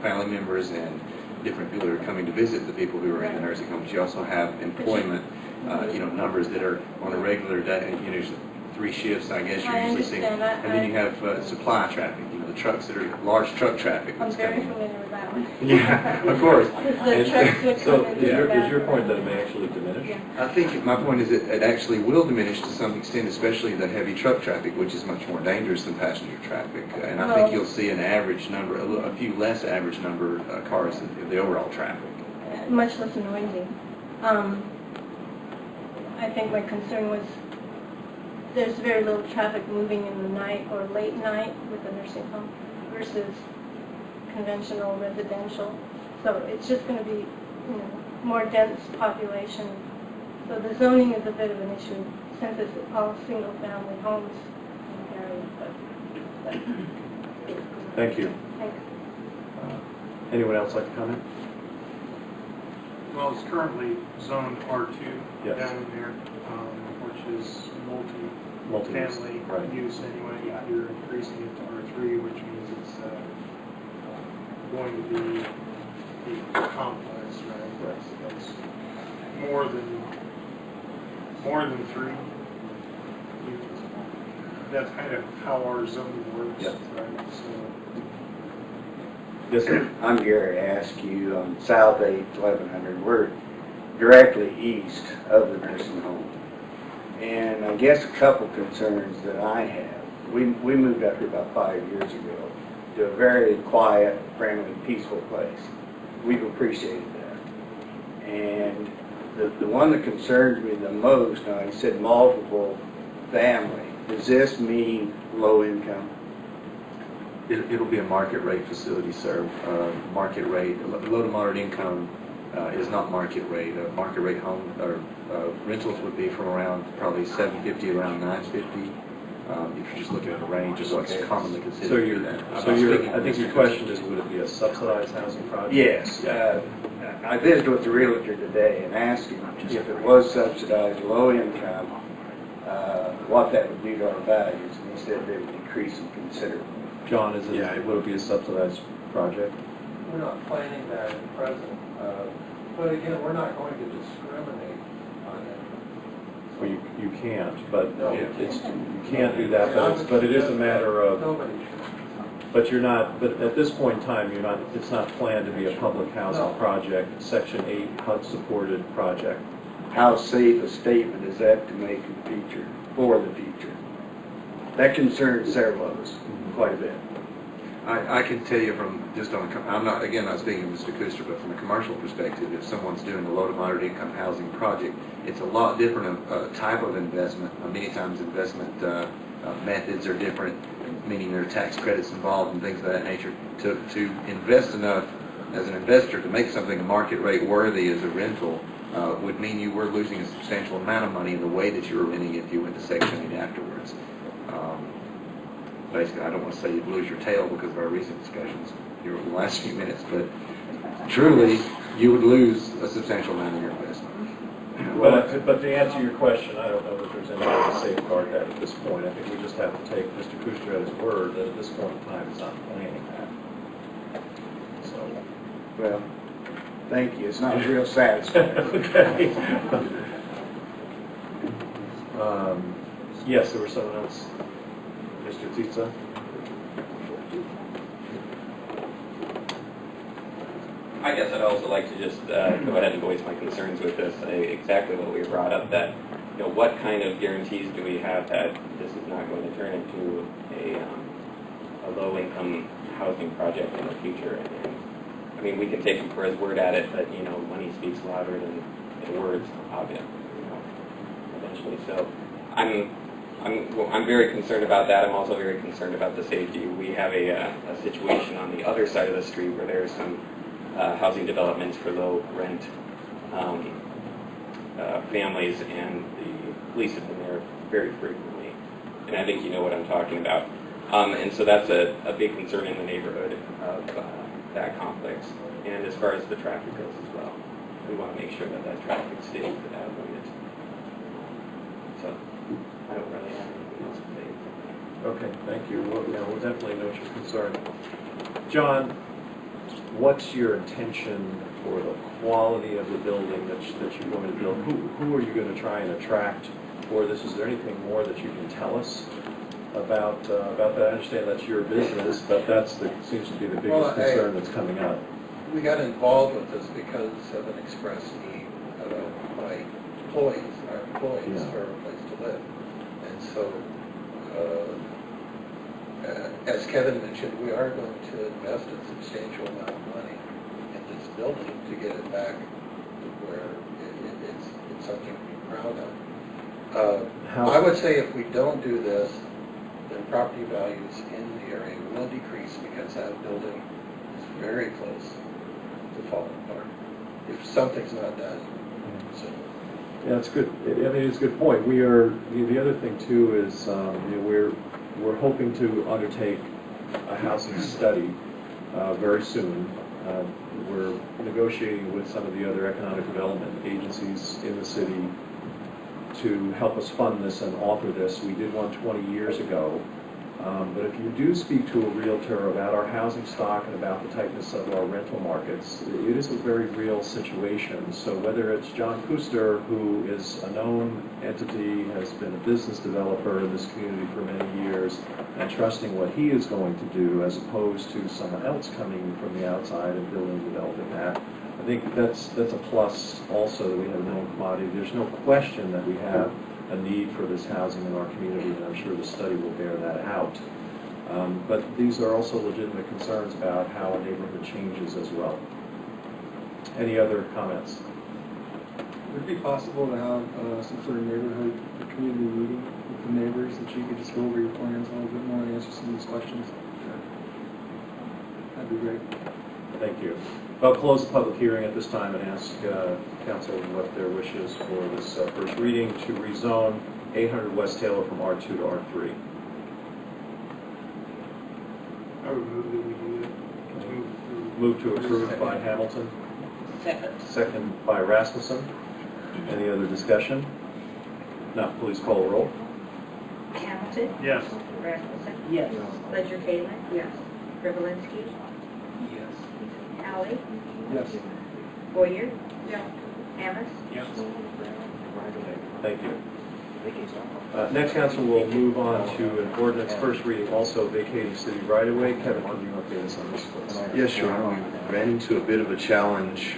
family members and different people who are coming to visit the people who are in the nursing homes. You also have employment, numbers that are on a regular day. There's 3 shifts, I guess you're usually seeing. And then you have supply traffic. The trucks that are large truck traffic. I'm that's very coming. familiar with that one. Yeah, of course. The trucks would So come is in your point that it may actually diminish? Yeah. I think my point is that it actually will diminish to some extent, especially the heavy truck traffic, which is much more dangerous than passenger traffic. And I think you'll see an average number, a few less average number of cars in the overall traffic. Much less noisy. I think my concern was there's very little traffic moving in the night or late night with the nursing home versus conventional residential. So it's just going to be, more dense population. So the zoning is a bit of an issue since it's all single-family homes in the area. But Thank you. thanks. Anyone else like to comment? Well, it's currently zoned R2 Yes. down there, which is Multi-use, multi-family right. use anyway. You're increasing it to R3, which means it's going to be a complex, right? That's more than 3 units. That's kind of how our zoning works, Yep. right? So, Yes, sir. I'm Gary Askew on South 8, 1100. We're directly east of the nursing home. And I guess a couple concerns that I have. We moved up here about 5 years ago to a very quiet, friendly, peaceful place. We've appreciated that. And the one that concerns me the most, now you said multiple family. Does this mean low income? It'll be a market rate facility, sir. Market rate, low to moderate income is not market rate. Market rate home or rentals would be from around probably $750 around $950. If you're just looking at a range of what's commonly considered. So I think your question is, would it be a subsidized housing project? Yes. I visited with the realtor today and asked him if it was subsidized low income, what that would do to our values, and he said they would decrease them considerably. John, would it be a subsidized project? We're not planning that at present, but again, we're not going to discriminate on it. Well, you can't, but No. you can't do that, but it is a matter of, Nobody should. but at this point in time, it's not planned to be a public housing No. project, Section 8 HUD-supported project. How safe a statement is that to make in the future, for the future? That concerns several of us quite a bit. I can tell you from just on, I'm not speaking of Mr. Kuster, but from a commercial perspective, if someone's doing a low to moderate income housing project, it's a lot different type of investment. Many times investment methods are different, meaning there are tax credits involved and things of that nature. To invest enough as an investor to make something market rate worthy as a rental, would mean you were losing a substantial amount of money in the way that you were renting if you went to Section 8 afterwards. Basically, I don't want to say you'd lose your tail because of our recent discussions here over the last few minutes, but truly, you would lose a substantial amount of your investment. But to answer your question, I don't know that there's any way to safeguard that at this point. I think we just have to take Mr. Kuster at his word that at this point in time, he's not planning that. So, Well, thank you. It's not real satisfying. okay. Yes, there was someone else. Mr. Titsa? I guess I'd also like to just go ahead and voice my concerns with this. Exactly what we brought up, that what kind of guarantees do we have that this is not going to turn into a low-income housing project in the future? And, I mean, we can take him for his word at it, but money speaks louder than words, obviously, eventually. So I'm very concerned about that. I'm also very concerned about the safety. We have a situation on the other side of the street where there's some housing developments for low-rent families, and the police have been there very frequently. And I think you know what I'm talking about. And so that's a big concern in the neighborhood of that complex. And as far as the traffic goes as well, we want to make sure that traffic stays avoided. So I don't really have anything else to say. Okay, thank you. We'll definitely note your concern. John, what's your intention for the quality of the building that you're going to build? Who are you going to try and attract for this? Is there anything more that you can tell us about that? I understand that's your business, but seems to be the biggest concern that's coming up. We got involved with this because of an express need by our employees for a place to live. And so, as Kevin mentioned, we are going to invest a substantial amount of money in this building to get it back to where it's something to be proud of. I would say if we don't do this, then property values in the area will decrease because that building is very close to falling apart if something's not done. So. Yeah, it's good. I mean, it's a good point. We are. The other thing too is we're hoping to undertake a housing study very soon. We're negotiating with some of the other economic development agencies in the city to help us fund this and author this. We did one 20 years ago. But if you do speak to a realtor about our housing stock and about the tightness of our rental markets, it is a very real situation. So whether it's John Kuster, who is a known entity, has been a business developer in this community for many years, and trusting what he is going to do as opposed to someone else coming from the outside and building and developing that, I think that's a plus also that we have a known commodity. There's no question that we have a need for this housing in our community, and I'm sure the study will bear that out. But these are also legitimate concerns about how a neighborhood changes as well. Any other comments? Would it be possible to have some sort of neighborhood or community meeting with the neighbors that you could just go over your plans a little bit more and answer some of these questions? That'd be great. Thank you. I'll close the public hearing at this time and ask council what their wish is for this first reading to rezone 800 West Taylor from R2 to R3. I would move that we do that. Move to approve by Hamilton. Second. Second by Rasmussen. Any other discussion? Now, please call the roll. Hamilton? Yes. Rasmussen? Yes. Ledger Taylor? Yes. Rivalinsky? Yes. Alley? Yes. Boyer? Yeah. Amos? Yes. Thank you. Next, council will move on to an ordinance first reading, also vacating city right-of-way. Kevin, can you update us on this, please? Yes, sure. We ran into a bit of a challenge.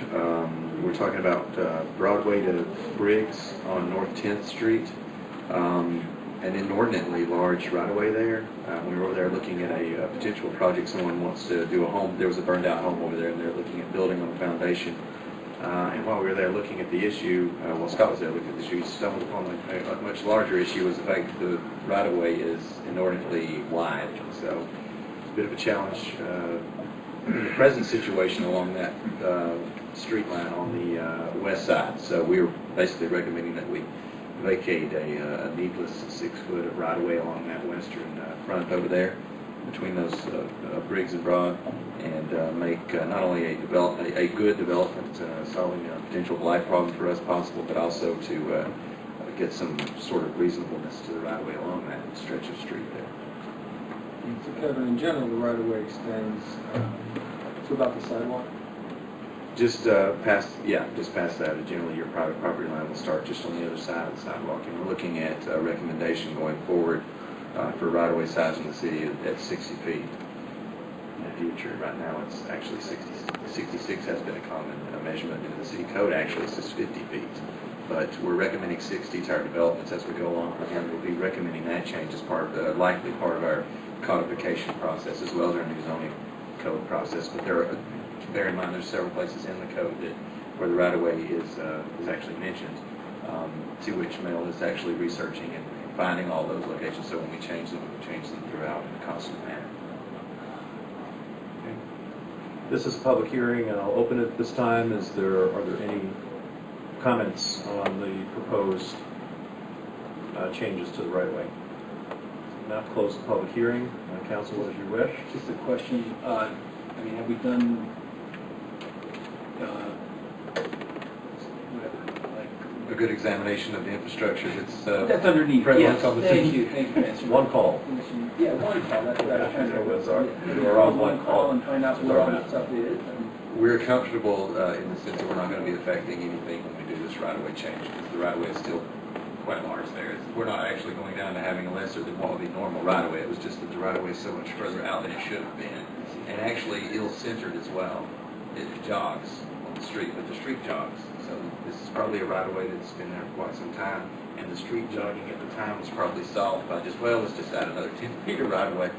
We're talking about Broadway to Briggs on North 10th Street. An inordinately large right-of-way there. We were over there looking at a potential project. Someone wants to do a home. There was a burned-out home over there, and they're looking at building on the foundation. And while we were there looking at the issue, while Scott was there looking at the issue, he stumbled upon a much larger issue, was the fact that the right-of-way is inordinately wide. So it's a bit of a challenge in the present situation along that street line on the west side. So we're basically recommending that we vacate a needless 6 foot of right-of-way along that western front over there between those Briggs and Broad, and make not only a good development solving a potential blight problem for us possible, but also to get some sort of reasonableness to the right-of-way along that stretch of street there. And so Kevin, in general, the right-of-way extends to about the sidewalk? Just past that. Generally, your private property line will start just on the other side of the sidewalk, and we're looking at a recommendation going forward for right-of-way size in the city at 60 feet. In the future, right now it's actually 60. 66 has been a common measurement in the city code. Actually, it's just 50 feet. But we're recommending 60 to our developments as we go along, and we'll be recommending that change as part of the likely part of our codification process as well as our new zoning code process. But bear in mind, there's several places in the code that where the right-of-way is actually mentioned, to which Mel is actually researching and finding all those locations. So when we change them throughout in a constant manner. Okay. This is a public hearing, and I'll open it this time. Are there any comments on the proposed changes to the right-of-way? Now close the public hearing. Council, as you wish. Just a question, I mean, have we done, A good examination of the infrastructure that's underneath, prevalent yes, on the thank city. you, thank you, Master. One call. Yeah, one call, that's what I was trying to. We're on one call. And find out where all this stuff is. We're comfortable in the sense that we're not going to be affecting anything when we do this right-of-way change, because the right-of-way is still quite large there. We're not actually going down to having a lesser than what would be normal right-of-way. It was just that the right-of-way is so much further out than it should have been, and actually ill-centered as well. It jogs on the street, but the street jogs. So this is probably a right-of-way that's been there for quite some time, and the street jogging at the time was probably solved by just, well, let's just add another 10 feet of right-of-way,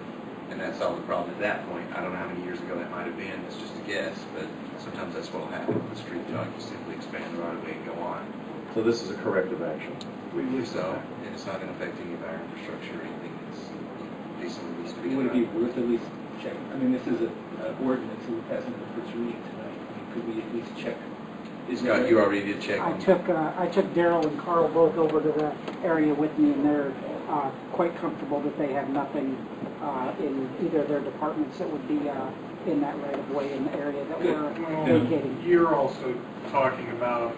and that solved the problem at that point. I don't know how many years ago that might have been. It's just a guess, but sometimes that's what will happen. The street jog, you simply expand the right-of-way and go on. So this is a corrective action. We believe so, and it's not going to affect any of our infrastructure or anything that's decently needs to be. Would it be worth at least checking? I mean, this is an ordinance that we're passing in the first reading tonight. I mean, could we at least check? Scott, you already did check. I took Daryl and Carl both over to the area with me, and they're quite comfortable that they have nothing in either of their departments that would be in that right of way in the area that we're vacating. You're also talking about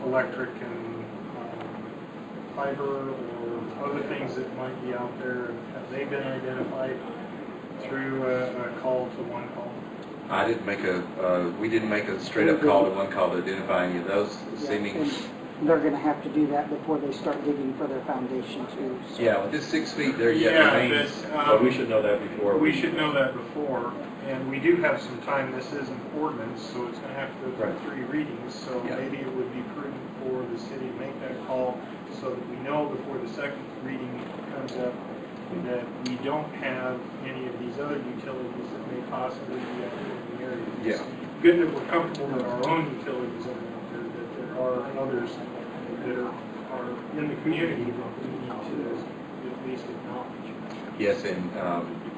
electric and fiber or other things that might be out there. Have they been identified through a call to one call? We didn't make a straight up call to one call to identify any of those seeming. They're going to have to do that before they start digging for their foundation too. So. Yeah, with this 6 feet there yet remains. But we should know that before. We should know that before, and we do have some time. This is an ordinance, so it's going to have to go through 3 readings. So maybe it would be prudent for the city to make that call so that we know before the second reading comes up that we don't have any of these other utilities that may possibly be out there in the area. It's good that we're comfortable that our own utilities are out there, that there are others that are in the community that we need to at least acknowledge. Yes, and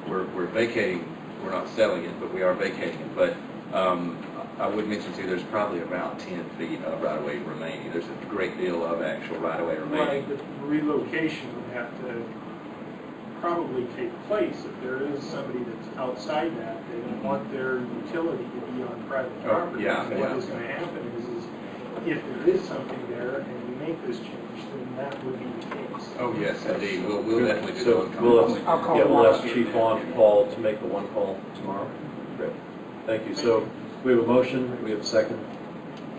we're vacating. We're not selling it, but we are vacating it. But I would mention too, there's probably about 10 feet of right-of-way remaining. There's a great deal of actual right-of-way remaining. Right, but relocation would have to probably take place if there is somebody that's outside that. They don't want their utility to be on private property. What is going to happen is if there is something there and we make this change, then that would be the case. Oh yes, indeed. We'll definitely do so that. We'll ask Chief Vaughn to call to make the one call tomorrow. Great. Thank you. So we have a motion. We have a second.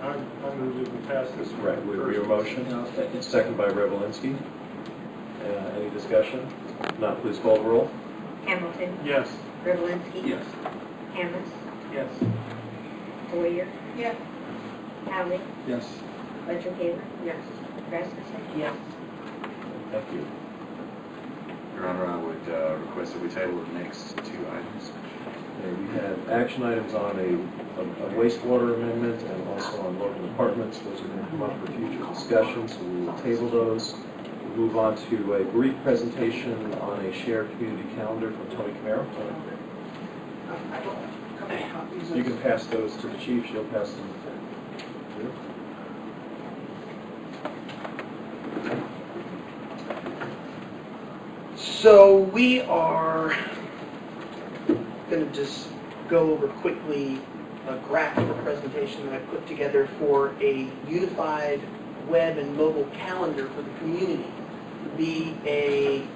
I move that we pass this. Right. We have a motion. Second by Revelinski. Any discussion? If not, please call the roll. Hamilton? Yes. Revelinski? Yes. Hammond? Yes. Boyer? Yes. Howley? Yes. Ledger Taylor? Yes. Rasmussen? Yes. Thank you. Your Honor, I would request that we table the next 2 items. We have action items on a wastewater amendment and also on local departments. Those are going to come up for future discussion, so we will table those. We'll move on to a brief presentation on a shared community calendar from Tony Camaro. I have a You can pass those to the chief, she'll pass them to you. So we are going to just go over quickly a graphical presentation that I put together for a unified web and mobile calendar for the community. It would be a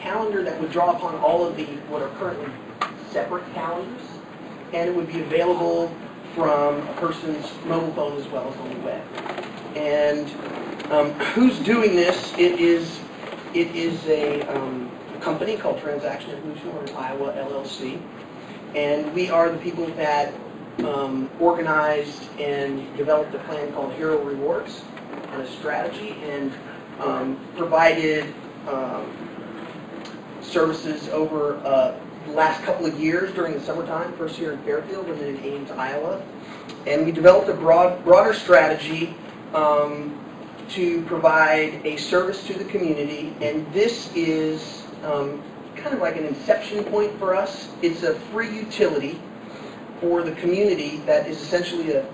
calendar that would draw upon all of the what are currently separate calendars, and it would be available from a person's mobile phone as well as on the web. And who's doing this? It is a company called Transaction Evolution, or Iowa LLC, and we are the people that organized and developed a plan called Hero Rewards and a strategy, and provided services over the last couple of years during the summertime, first here in Fairfield and then in Ames, Iowa. And we developed a broader strategy to provide a service to the community, and this is kind of like an inception point for us. It's a free utility for the community that is essentially a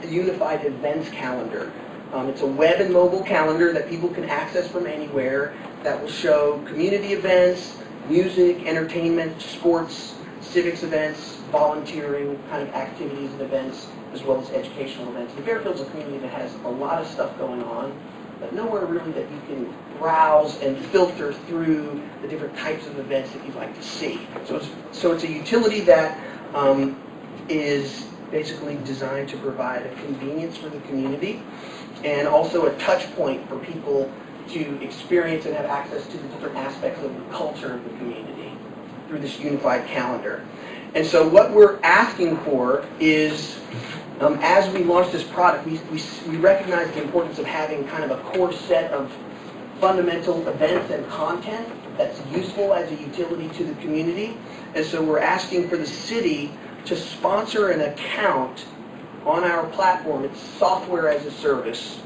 unified events calendar. It's a web and mobile calendar that people can access from anywhere that will show community events, music, entertainment, sports, civics events, volunteering kind of activities and events, as well as educational events. And Fairfield's a community that has a lot of stuff going on, but nowhere really that you can browse and filter through the different types of events that you'd like to see. So it's a utility that is basically designed to provide a convenience for the community and also a touch point for people to experience and have access to the different aspects of the culture of the community through this unified calendar. And so what we're asking for is, as we launch this product, we recognize the importance of having kind of a core set of fundamental events and content that's useful as a utility to the community. And so we're asking for the city to sponsor an account on our platform. It's software as a service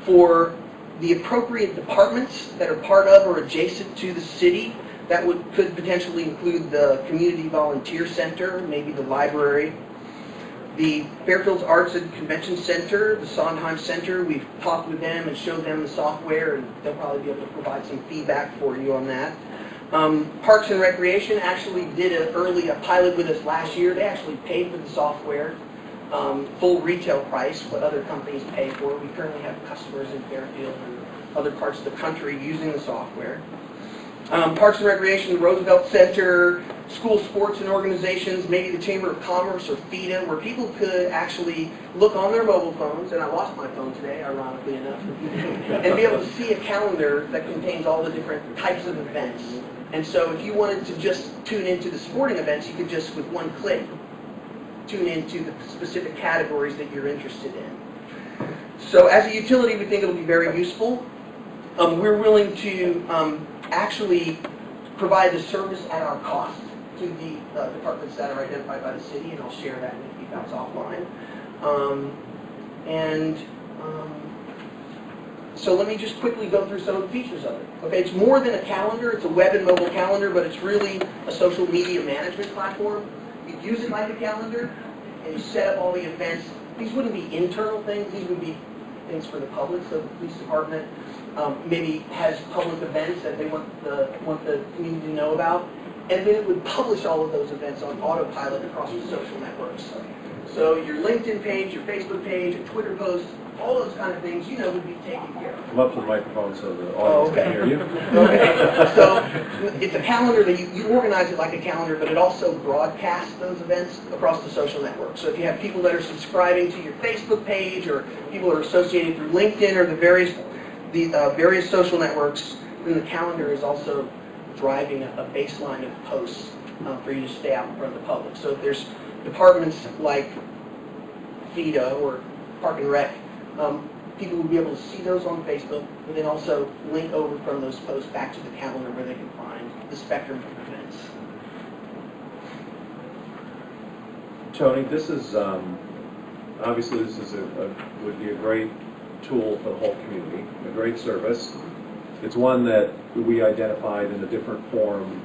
for the appropriate departments that are part of or adjacent to the city. That could potentially include the Community Volunteer Center, maybe the library, the Fairfield Arts and Convention Center, the Sondheim Center. We've talked with them and showed them the software, and they'll probably be able to provide some feedback for you on that. Parks and Recreation actually did a pilot with us last year. They actually paid for the software, full retail price, what other companies pay for. We currently have customers in Fairfield and other parts of the country using the software. Parks and Recreation, the Roosevelt Center, school sports and organizations, maybe the Chamber of Commerce or FIDA, where people could actually look on their mobile phones, and I lost my phone today, ironically enough, and be able to see a calendar that contains all the different types of events. And so if you wanted to just tune into the sporting events, you could just, with one click, tune into the specific categories that you're interested in. So as a utility, we think it'll be very useful. We're willing to actually provide the service at our cost to the departments that are identified by the city, and I'll share that with you guys offline. So let me just quickly go through some of the features of it. Okay, it's more than a calendar. It's a web and mobile calendar, but it's really a social media management platform. You use it like a calendar, and you set up all the events. These wouldn't be internal things. These would be things for the public. So the police department maybe has public events that they want the community to know about, and then it would publish all of those events on autopilot across the social networks. So your LinkedIn page, your Facebook page, your Twitter post, all those kind of things, would be taken care of. Come up to the microphone so the audience can hear you. Okay. So it's a calendar that you organize it like a calendar, but it also broadcasts those events across the social network. So if you have people that are subscribing to your Facebook page, or people are associated through LinkedIn or the various social networks, then the calendar is also driving a baseline of posts for you to stay out in front of the public. So if there's departments like FIDA or Park and Rec, people will be able to see those on Facebook, but then also link over from those posts back to the calendar where they can find the spectrum of events. Tony, this is obviously this is would be a great tool for the whole community, a great service. It's one that we identified in a different form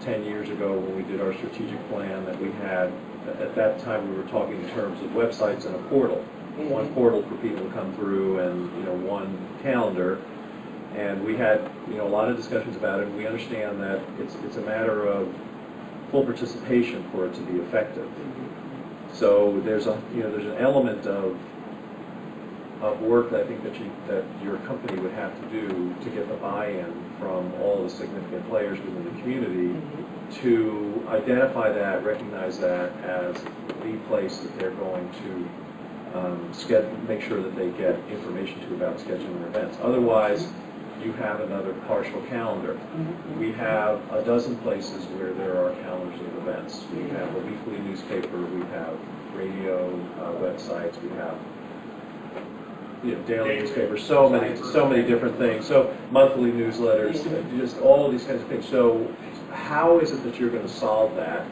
10 years ago when we did our strategic plan that we had, at that time we were talking in terms of websites and a portal. One portal for people to come through and, one calendar. And we had, a lot of discussions about it, and we understand that it's a matter of full participation for it to be effective. So there's there's an element of work that I think that your company would have to do to get the buy-in from all the significant players within the community to identify that, recognize that as the place that they're going to make sure that they get information to about scheduling events. Otherwise, you have another partial calendar. We have a dozen places where there are calendars of events. We have a weekly newspaper, we have radio websites, we have daily newspapers, so many different things. So monthly newsletters, just all of these kinds of things. So how is it that you're going to solve that,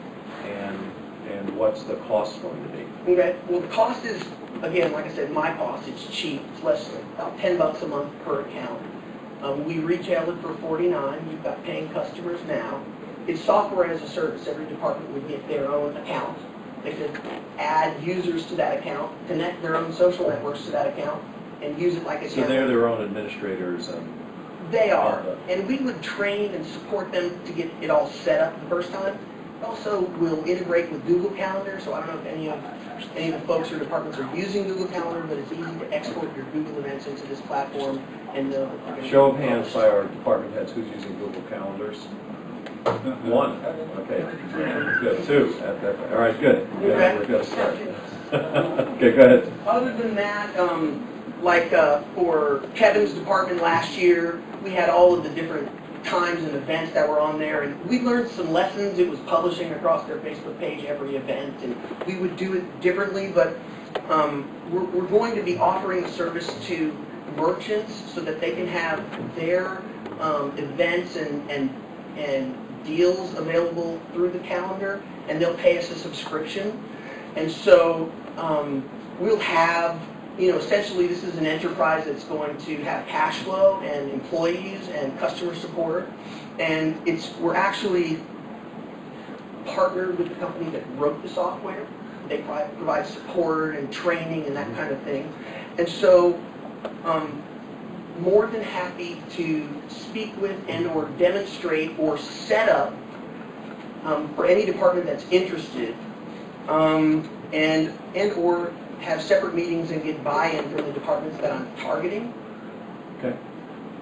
and what's the cost going to be? Okay, well the cost is, again, like I said, my cost, it's cheap, it's less than about $10 a month per account. We retail it for $49. We've got paying customers now. It's software as a service. Every department would get their own account. They could add users to that account, connect their own social networks to that account, and use it like a So they're their own administrators and... They are. And we would train and support them to get it all set up the first time. Also, we'll integrate with Google Calendar, so I don't know if any of the folks or departments are using Google Calendar, but it's easy to export your Google events into this platform. And show of hands by our department heads who's using Google Calendars. One. Okay. Good. Two. All right. Good. Yeah, we're going to start. Okay. Go ahead. Other than that, for Kevin's department last year, we had all of the different times and events that were on there, and we learned some lessons. It was publishing across their Facebook page every event, and we would do it differently, but we're going to be offering a service to merchants so that they can have their events and deals available through the calendar, and they'll pay us a subscription. And so we'll have, essentially this is an enterprise that's going to have cash flow and employees and customer support, and we're actually partnered with the company that wrote the software. They provide support and training and that kind of thing. And so more than happy to speak with and or demonstrate or set up for any department that's interested, and or have separate meetings and get buy-in from the departments that I'm targeting. Okay.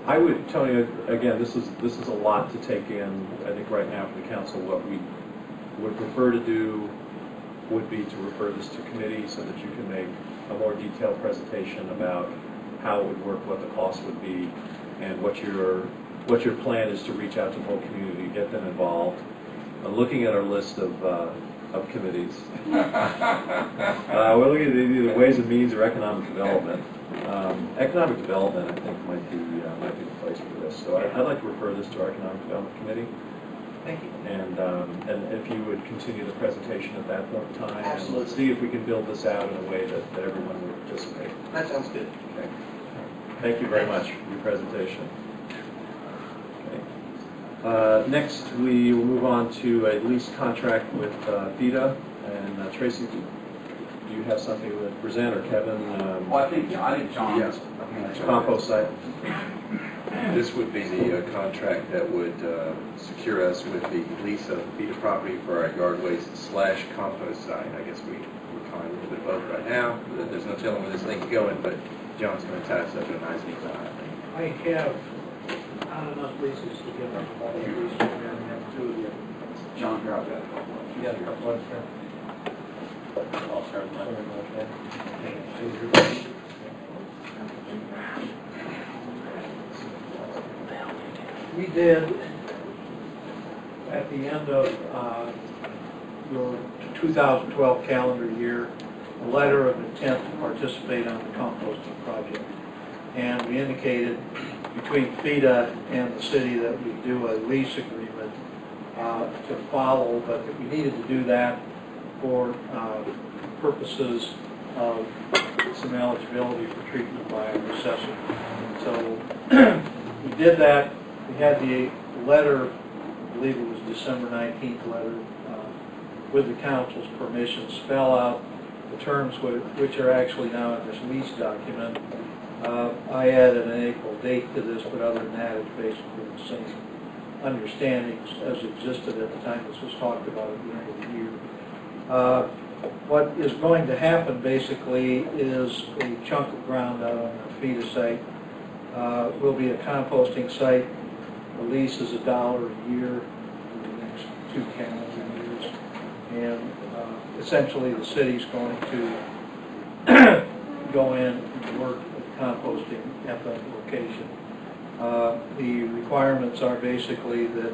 I would, Tony, again, this is a lot to take in. I think right now for the council, what we would prefer to do would be to refer this to committee so that you can make a more detailed presentation about how it would work, what the cost would be, and what your plan is to reach out to the whole community, get them involved. Looking at our list of committees, we're looking at either Ways and Means or Economic Development. Economic Development, I think, might be the place for this. So I'd like to refer this to our Economic Development Committee. Thank you. And if you would continue the presentation at that point in time, Absolutely. and see if we can build this out in a way that everyone would participate. That sounds good. Okay. Thank you very much for your presentation. Okay. Next, we will move on to a lease contract with FIDA. And Tracy, do you have something to present, or Kevin? Well, I think John. Yes. Compost site. This would be the contract that would secure us with the lease of FIDA property for our yard waste / compost site. I guess we're calling it a little bit of both right now. There's no telling where this thing's going, but John's going to tie us up in a nice neat line, I think. I have not enough leases to give up all the leases. We only have 2 of you. John, grab that. You got a couple of them? I'll start with mine. We did, at the end of your 2012 calendar year, a letter of intent to participate on the composting project. And we indicated between FIDA and the city that we do a lease agreement to follow, but that we needed to do that for purposes of some eligibility for treatment by an assessor. So we did that. We had the letter believe it was December 19th letter, with the council's permission, spell out the terms which are actually now in this lease document. I added an April date to this, but other than that, it's basically the same understandings as existed at the time this was talked about at the end of the year. What is going to happen basically is a chunk of ground out on the FEDA site will be a composting site. The lease is $1 a year for the next 2 calendar years. And essentially the city's going to go in and work with composting at that location. The requirements are basically that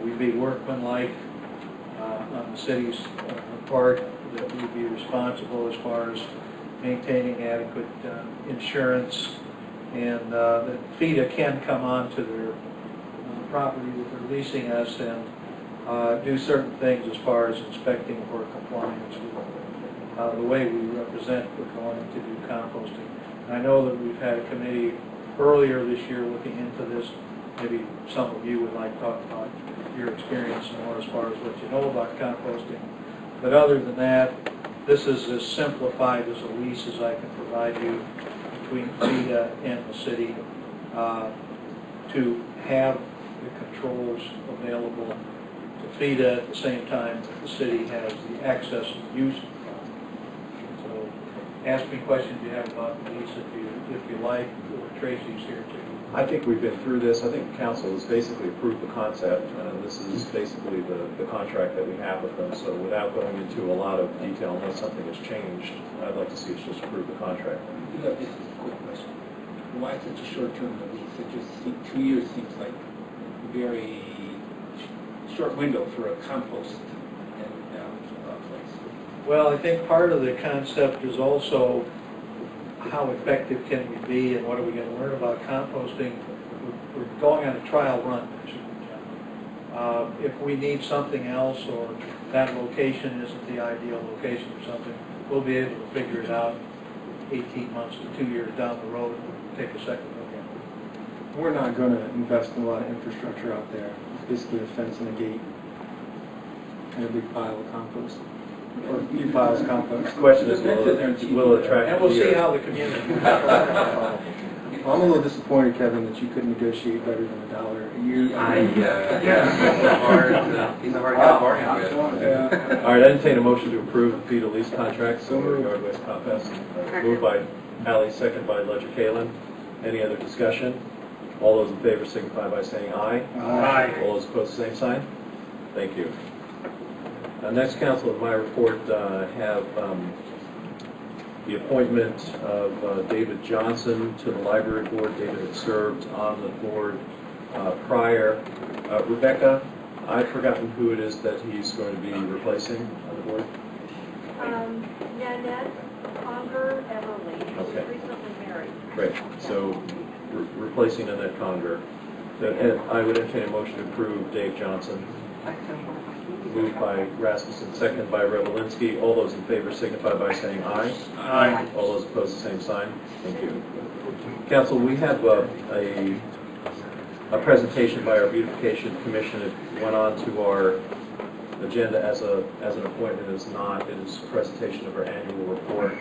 we be workmanlike on the city's part, that we be responsible as far as maintaining adequate insurance, and that FEDA can come onto their property that they're leasing us and do certain things as far as inspecting for compliance with the way we represent we're going to do composting. And I know that we've had a committee earlier this year looking into this. Maybe some of you would like to talk about your experience more as far as what you know about composting. But other than that, this is as simplified as a lease as I can provide you between FEDA and the city to have the controls available to FEDA at the same time that the city has the access and use of it. So ask me questions you have about the lease if you like, or Tracy's here too. I think we've been through this. I think council has basically approved the concept. This is basically the contract that we have with them. So without going into a lot of detail, unless something has changed, I'd like to see us just approve the contract. This is a quick question. Why such a short-term lease? It just 2 years seems like a very short window for a compost place. Well, I think part of the concept is also how effective can we be and what are we going to learn about composting. We're going on a trial run, if we need something else or that location isn't the ideal location or something, we'll be able to figure it out 18 months to 2 years down the road and take a second look at it. We're not going to invest in a lot of infrastructure out there. It's basically a fence and a gate and a big pile of compost. Or a few piles of compost. The question is, will it attract? And we'll see how the community. I'm a little disappointed, Kevin, that you couldn't negotiate better than $1 a year. He's a hard guy to bargain with. Yeah. All right, I entertain a motion to approve the FEDA lease contract for Yard West Compass. Moved by Hallie, second by Ledger Kalen. Any other discussion? All those in favor signify by saying aye. Aye. All those opposed, same sign. Thank you. Next, council, in my report, have the appointment of David Johnson to the library board. David had served on the board prior. Rebecca, I've forgotten who it is that he's going to be replacing on the board. Nanette Conger Everly. Okay. She's recently married. Great. So replacing Nanette Conger. And I would entertain a motion to approve Dave Johnson. Moved by Rasmussen, second by Revelinsky. All those in favor signify by saying aye. Aye. All those opposed, the same sign. Thank you. Council, we have a presentation by our beautification commission. It went on to our agenda as an appointment. It is not. It is a presentation of our annual report.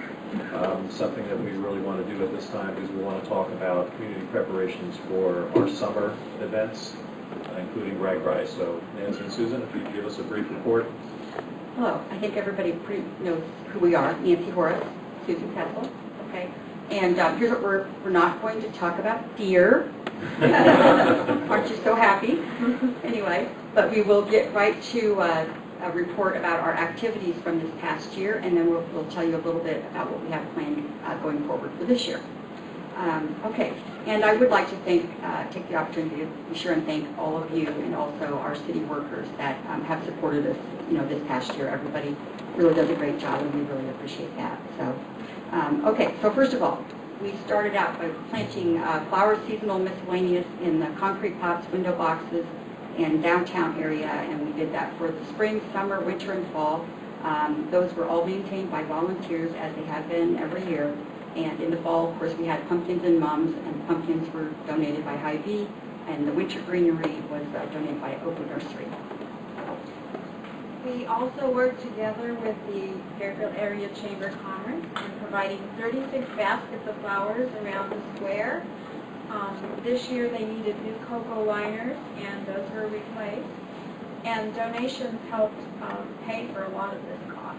Something that we really want to do at this time because we want to talk about community preparations for our summer events, including RAGBRAI. So Nancy and Susan, if you could give us a brief report. Hello, I think everybody knows who we are. Nancy Horace, Susan Kessel, okay? And here's what we're not going to talk about, deer. Aren't you so happy? Anyway, but we will get right to a report about our activities from this past year, and then we'll tell you a little bit about what we have planned going forward for this year. Okay, and I would like to take the opportunity to be sure and thank all of you and also our city workers that have supported us, this past year. Everybody really does a great job, and we really appreciate that. So, okay, so first of all, we started out by planting flower seasonal miscellaneous in the concrete pots, window boxes, and downtown area, and we did that for the spring, summer, winter, and fall. Those were all maintained by volunteers, as they have been every year. And in the fall, of course, we had pumpkins and mums, and pumpkins were donated by Hy-Vee, and the winter greenery was donated by Oak Nursery. We also work together with the Fairfield Area Chamber of Commerce in providing 36 baskets of flowers around the square. This year they needed new cocoa liners, and those were replaced. And donations helped pay for a lot of this cost.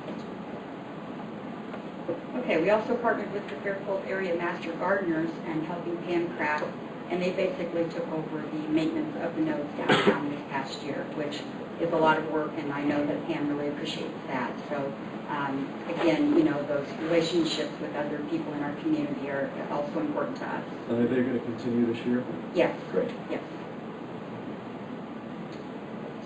Okay, we also partnered with the Fairfield Area Master Gardeners and helping Pam craft, and they basically took over the maintenance of the nodes downtown this past year, which is a lot of work, and I know that Pam really appreciates that. So again, you know, those relationships with other people in our community are also important to us. And are they going to continue this year? Yes. Great. Yes.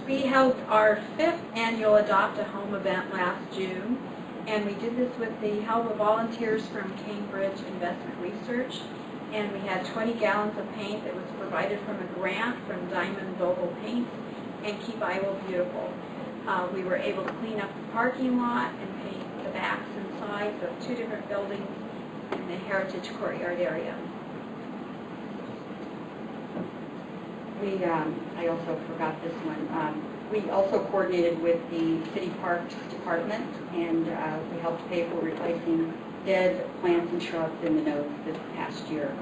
We held our 5th annual Adopt a Home event last June, and we did this with the help of volunteers from Cambridge Investment Research, and we had 20 gallons of paint that was provided from a grant from Diamond Vogel Paints and Keep Iowa Beautiful. We were able to clean up the parking lot and paint the backs and sides of 2 different buildings in the Heritage Courtyard area. I also forgot this one. We also coordinated with the City Parks Department, and we helped pay for replacing dead plants and shrubs in the nodes this past year.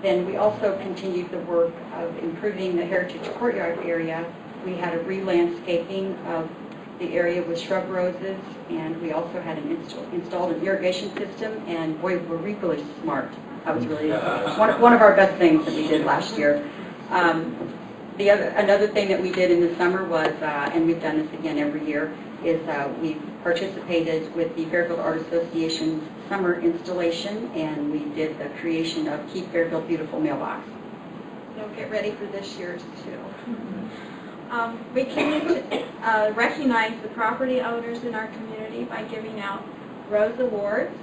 Then we also continued the work of improving the Heritage Courtyard area. We had a re-landscaping of the area with shrub roses, and we also had installed an irrigation system, and boy, were we really smart. That was really one of our best things that we did last year. Another thing that we did in the summer was, and we've done this again every year, is we participated with the Fairfield Art Association's summer installation, and we did the creation of Keep Fairfield Beautiful mailbox. So get ready for this year's too. We continue to recognize the property owners in our community by giving out Rose Awards,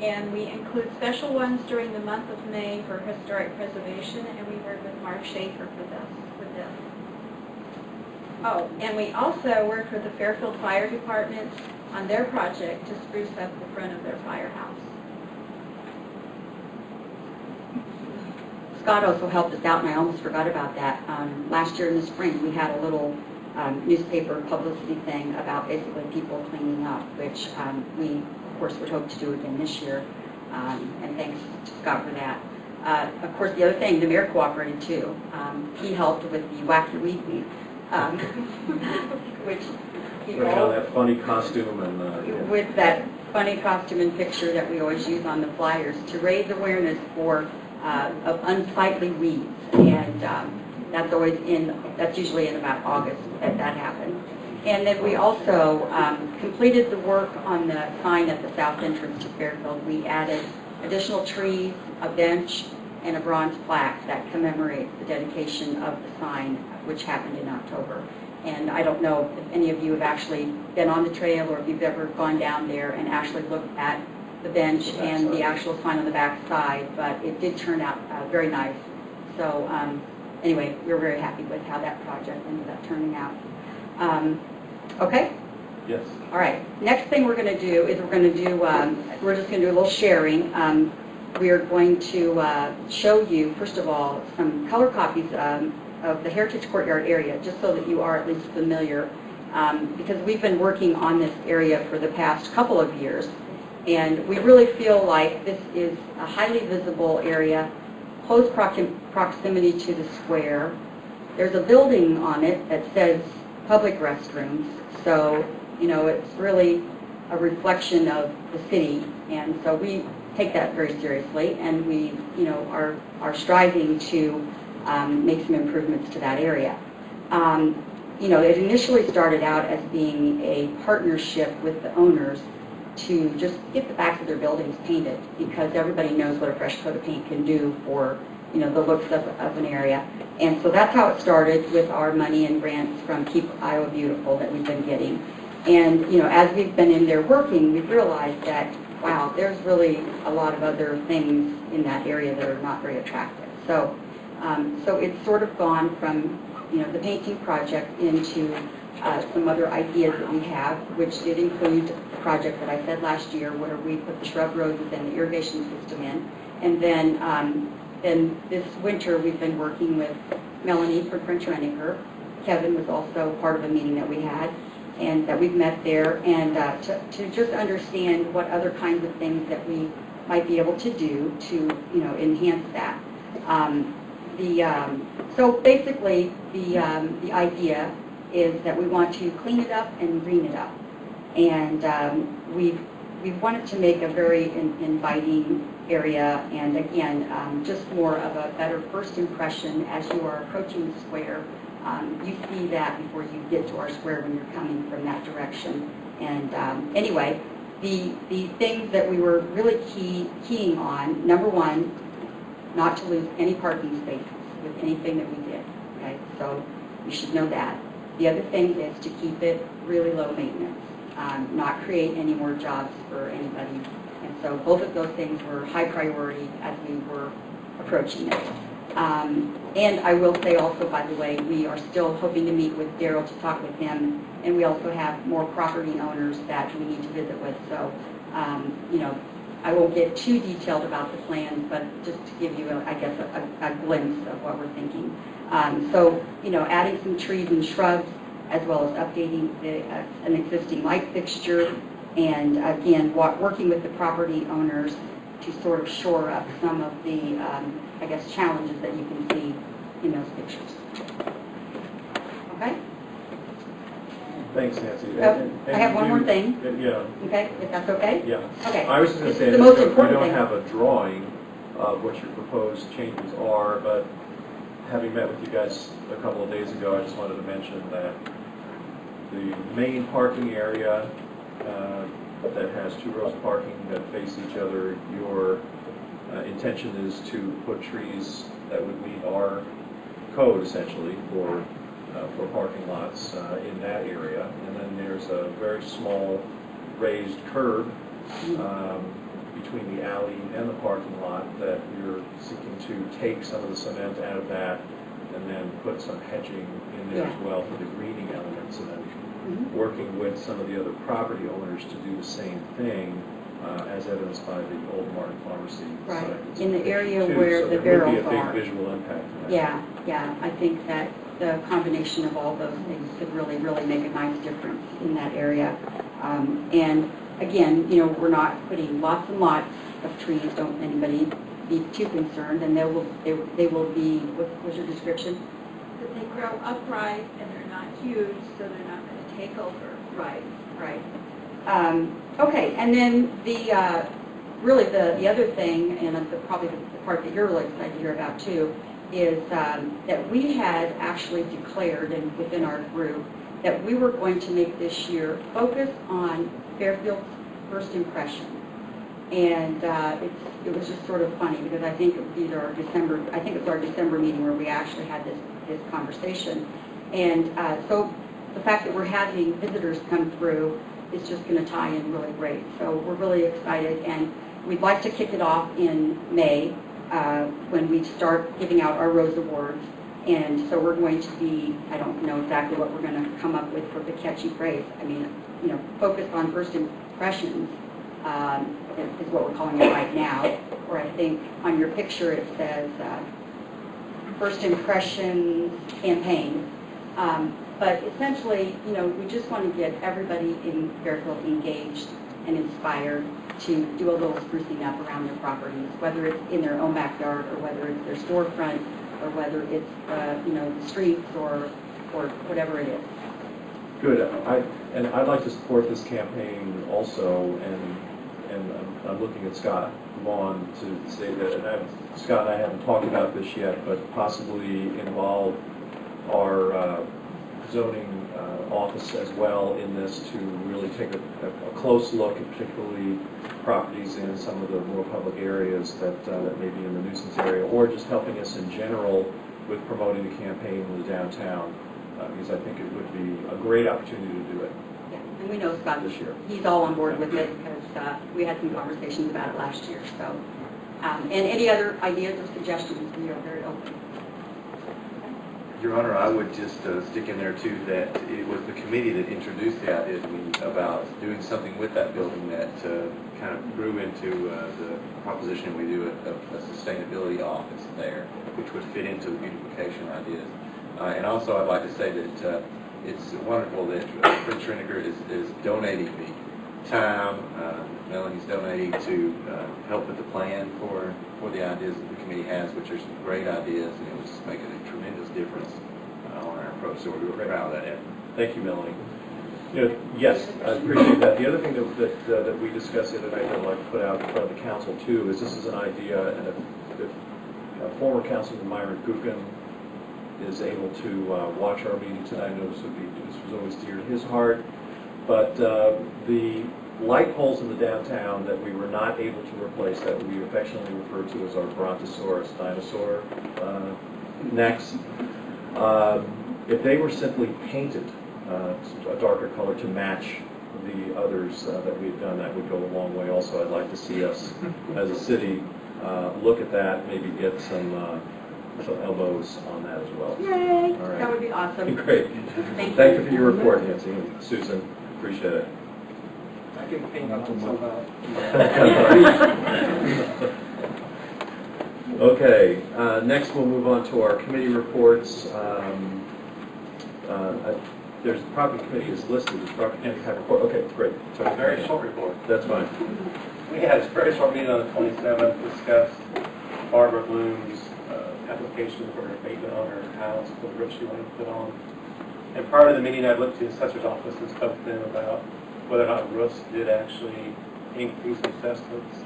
and we include special ones during the month of May for historic preservation, and we work with Mark Schaefer with this. Oh, and we also work with the Fairfield Fire Department on their project to spruce up the front of their firehouse. Scott also helped us out, and I almost forgot about that. Last year in the spring, we had a little newspaper publicity thing about basically people cleaning up, which we, of course, would hope to do again this year, and thanks to Scott for that. Of course, the other thing, the mayor cooperated too. He helped with the Wacky Weed Week, which he that funny costume and with that funny costume and picture that we always use on the flyers to raise awareness for of unsightly weeds, and that's usually in about August that happened. And then we also completed the work on the sign at the south entrance to Fairfield. We added additional trees, a bench, and a bronze plaque that commemorates the dedication of the sign, which happened in October. And I don't know if any of you have actually been on the trail or if you've ever gone down there and actually looked at the bench and the actual sign on the back side, but it did turn out very nice. So anyway, we're very happy with how that project ended up turning out. Okay? Yes. All right. Next thing we're going to do is we're just going to do a little sharing. We are going to show you, first of all, some color copies of the Heritage Courtyard area, just so that you are at least familiar, because we've been working on this area for the past couple of years, and we really feel like this is a highly visible area, close proximity to the square. There's a building on it that says public restrooms, so you know it's really a reflection of the city, and so we take that very seriously, and we are striving to make some improvements to that area. It initially started out as being a partnership with the owners to just get the backs of their buildings painted, because everybody knows what a fresh coat of paint can do for the looks of an area. And so that's how it started, with our money and grants from Keep Iowa Beautiful that we've been getting. And as we've been in there working, we've realized that, wow, there's really a lot of other things in that area that are not very attractive. So it's sort of gone from the painting project into some other ideas that we have, which did include the project that I said last year, where we put the shrub roses and the irrigation system in. And then then this winter, we've been working with Melanie from French Renninger. Kevin was also part of a meeting that we had, and that we've met there, and to just understand what other kinds of things that we might be able to do to, enhance that. So basically, the idea is that we want to clean it up and green it up, and we've wanted to make a very inviting area, and again, just more of a better first impression as you are approaching the square. You see that before you get to our square when you're coming from that direction. And anyway, the things that we were really keying on, number one, not to lose any parking spaces with anything that we did. Okay, so you should know that. The other thing is to keep it really low maintenance, not create any more jobs for anybody. And so both of those things were high priority as we were approaching it. And I will say also, by the way, we are still hoping to meet with Daryl to talk with him, and we also have more property owners that we need to visit with. So, I won't get too detailed about the plans, but just to give you, a glimpse of what we're thinking. So, adding some trees and shrubs, as well as updating an existing light fixture, and again, working with the property owners to sort of shore up some of the, challenges that you can see in those pictures. Okay? Thanks, Nancy. I have one more thing. Yeah. Okay, if that's okay? Yeah. Okay. I was just going to say, the most we important don't thing. have a drawing of what your proposed changes are, but having met with you guys a couple of days ago, I just wanted to mention that the main parking area that has 2 rows of parking that face each other, your intention is to put trees that would meet our code, essentially, for parking lots in that area. And then there's a very small raised curb between the alley and the parking lot that we're seeking to take some of the cement out of that and then put some hedging in there as well for the greening elements, and then working with some of the other property owners to do the same thing, as evidenced by the old Martin Pharmacy Right, site. in the area Too, where so the there would barrels be a are. big visual impact. Yeah, I think that the combination of all those things could really, really make a nice difference in that area. And again, we're not putting lots and lots of trees. Don't anybody be too concerned. And they will be. What was your description? That they grow upright and they're not huge, so they're not going to take over. Right. Okay, and then really the other thing, and probably the part that you're really excited to hear about too, is that we had actually declared, and within our group, that we were going to make this year focus on Fairfield's first impression. And it was just sort of funny because I think it was either our December meeting where we actually had this conversation. And so the fact that we're having visitors come through is just going to tie in really great. So we're really excited, and we'd like to kick it off in May when we start giving out our Rose Awards. And so we're going to be, I don't know exactly what we're going to come up with for the catchy phrase. I mean, focus on first impressions is what we're calling it right now. Or I think on your picture it says first impressions campaign. But essentially, we just want to get everybody in Fairfield engaged and inspired to do a little sprucing up around their properties, whether it's in their own backyard or whether it's their storefront or whether it's the streets or whatever it is. Good. I'd like to support this campaign also, and I'm looking at Scott Vaughn to say that, and Scott and I haven't talked about this yet, but possibly involve our zoning office as well in this to really take a close look at particularly properties in some of the more public areas that may be in the nuisance area, or just helping us in general with promoting the campaign in the downtown, because I think it would be a great opportunity to do it. Yeah, and we know Scott this year. He's all on board with it because we had some conversations about it last year. So, and any other ideas or suggestions, we are very open. Your Honor, I would just stick in there too that it was the committee that introduced the idea to me about doing something with that building that kind of grew into the proposition we do a sustainability office there, which would fit into the beautification ideas. And also I'd like to say that it's wonderful that Prince Schreiniger is donating the time, Melanie's donating to help with the plan for the ideas that the committee has, which are some great ideas, and it was just making a tremendous difference on our approach. So we're proud of that effort. Thank you, Melanie. Yes, I appreciate that. The other thing that we discussed the other night that I'd like to put out in front of the council too is this is an idea, and if former Councilman Myron Kukin is able to watch our meeting tonight, I know this was always dear to his heart, but the light poles in the downtown that we were not able to replace, that we affectionately refer to as our Brontosaurus dinosaur necks, if they were simply painted a darker color to match the others that we've done, that would go a long way. Also, I'd like to see us as a city look at that, maybe get some elbows on that as well. Yay! All right. That would be awesome. Great. Thank you for your report, Nancy and Susan. Appreciate it. I can paint myself out. Okay, next we'll move on to our committee reports. There's the property committee is listed as property committee report. Okay, great. So a very short report. That's fine. We had a very short meeting on the 27th, discussed Barbara Bloom's application for an abatement on her house, for the roof she wanted to put on. And prior to the meeting, I looked to the assessor's office and spoke to them about whether or not roofs did actually increase assessments.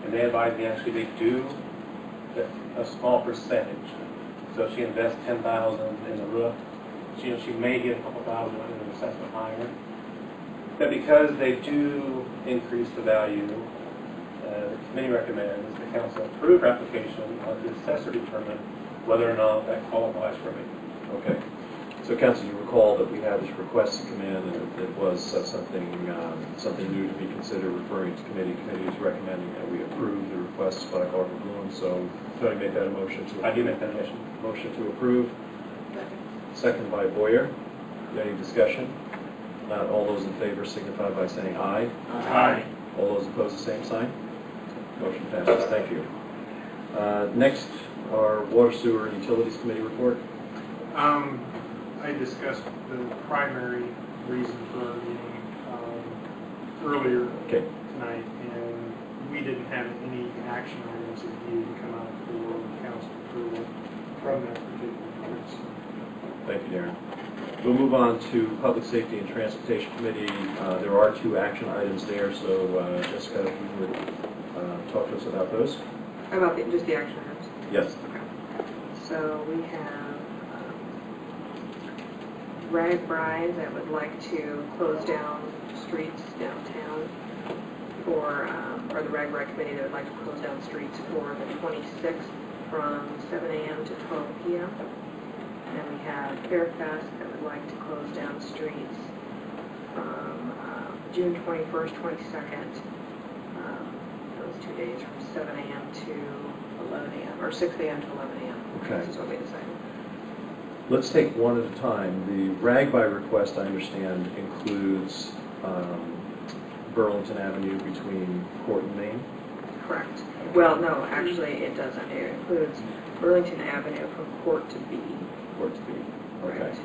And they advised me actually they do a small percentage. So if she invests $10,000 in the roof, she may get a couple thousand in an assessment higher. But because they do increase the value, the committee recommends the council approve her application, let the assessor determine whether or not that qualifies for me. Okay. So, Council, you recall that we had this request to come in, and it was something new to be considered, referring to committee. Committee is recommending that we approve the request by Barbara Bloom. So, Tony made that a motion to approve. I do make that motion. Motion to approve. Second by Boyer. Any discussion? Not all those in favor signify by saying aye. Aye. All those opposed, the same sign. Motion passes. Thank you. Next, our Water, Sewer, and Utilities Committee report. I discussed the primary reason for our meeting earlier tonight, and we didn't have any action items that needed to come out for council approval from that particular point. Thank you, Darren. We'll move on to Public Safety and Transportation Committee. There are 2 action items there, so Jessica, if you would talk to us about those. About just the action items? Yes. Okay. So we have Rag Bride that would like to close down streets downtown for, or the Rag Bride Committee that would like to close down streets for the 26th from 7 a.m. to 12 p.m. And then we have Fairfest that would like to close down streets from June 21st, 22nd, those 2 days from 7 a.m. to 11 a.m. or 6 a.m. to 11 a.m. Okay. This is what we decided. Let's take one at a time. The RAG-BY request, I understand, includes Burlington Avenue between Court and Main? Correct. Well, no, actually it doesn't. It includes Burlington Avenue from Court to B. Court to B. Okay. Right.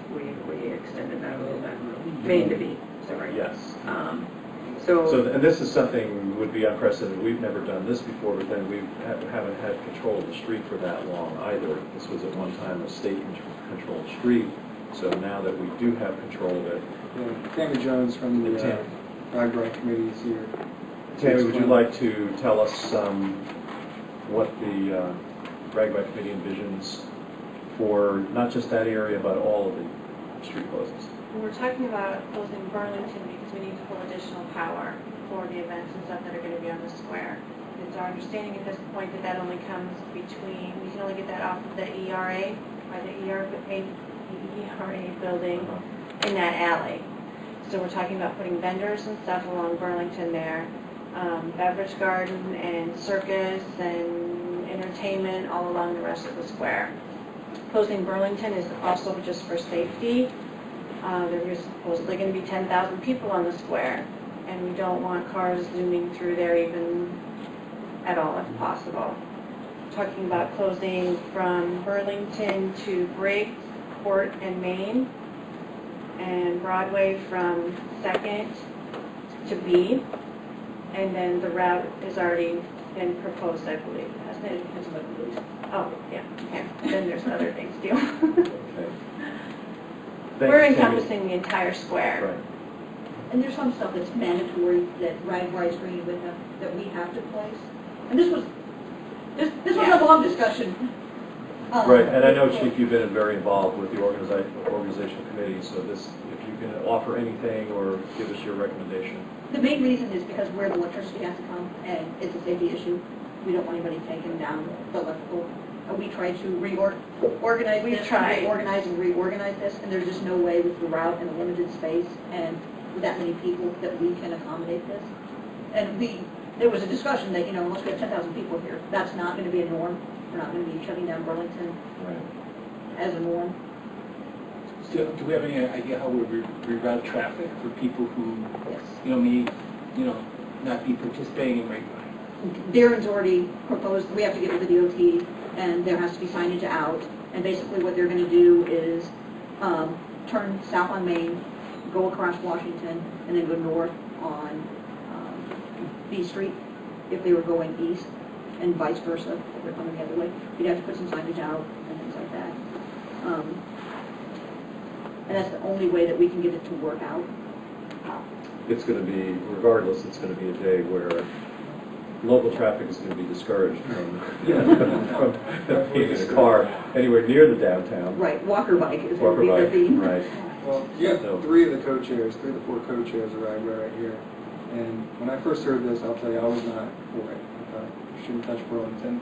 We extended that a little bit. Main to B, sorry. Yes. And this is something would be unprecedented. We've never done this before, but then we haven't had control of the street for that long either. This was at one time a state-controlled street, so now that we do have control of it. Yeah, Tammy Jones from the Rag-BY Committee is here. Tammy, would you like to tell us what the Rag-BY Committee envisions for not just that area, but all of the street closings? We're talking about closing Burlington because we need to pull additional power for the events and stuff that are going to be on the square. It's our understanding at this point that that only comes between, we can only get that off of the ERA, by the ERA building in that alley. So we're talking about putting vendors and stuff along Burlington there, beverage garden and circus and entertainment all along the rest of the square. closing Burlington is also just for safety. There is supposedly going to be 10,000 people on the square, and we don't want cars zooming through there even at all if possible. Talking about closing from Burlington to Briggs, Court, and Main, and Broadway from 2nd to B, and then the route has already been proposed, I believe, hasn't it? Oh, yeah, okay. Then there's other things too. We're encompassing the entire square. Right. And there's some stuff that's mandatory that Ragbari's bringing with them that we have to place. And this was a long discussion. Right, and I know, Chief, you've been very involved with the organizational committee, so this, if you can offer anything or give us your recommendation. The main reason is because where the electricity has to come, and it's a safety issue. We don't want anybody taking down the electrical. We tried to reorganize and reorganize this, and there's just no way with the route and the limited space and with that many people that we can accommodate this. And there was a discussion that, unless we have 10,000 people here, that's not going to be a norm. We're not going to be shutting down Burlington as a norm. So, do we have any idea how we reroute traffic for people who, may, not be participating in Ragbari? Darren's already proposed, we have to get with the DOT, and there has to be signage out. And basically what they're going to do is turn south on Main, go across Washington, and then go north on B Street if they were going east, and vice versa if they're coming the other way. You'd have to put some signage out and things like that. And that's the only way that we can get it to work out. It's going to be, regardless, it's going to be a day where local traffic is going to be discouraged from being in a car anywhere near the downtown. Right, walker bike is going to be the theme. Right. Well, you have three of the four co-chairs of Ragbari right here. And when I first heard this, I'll tell you, I was not for it. I thought you shouldn't touch Burlington.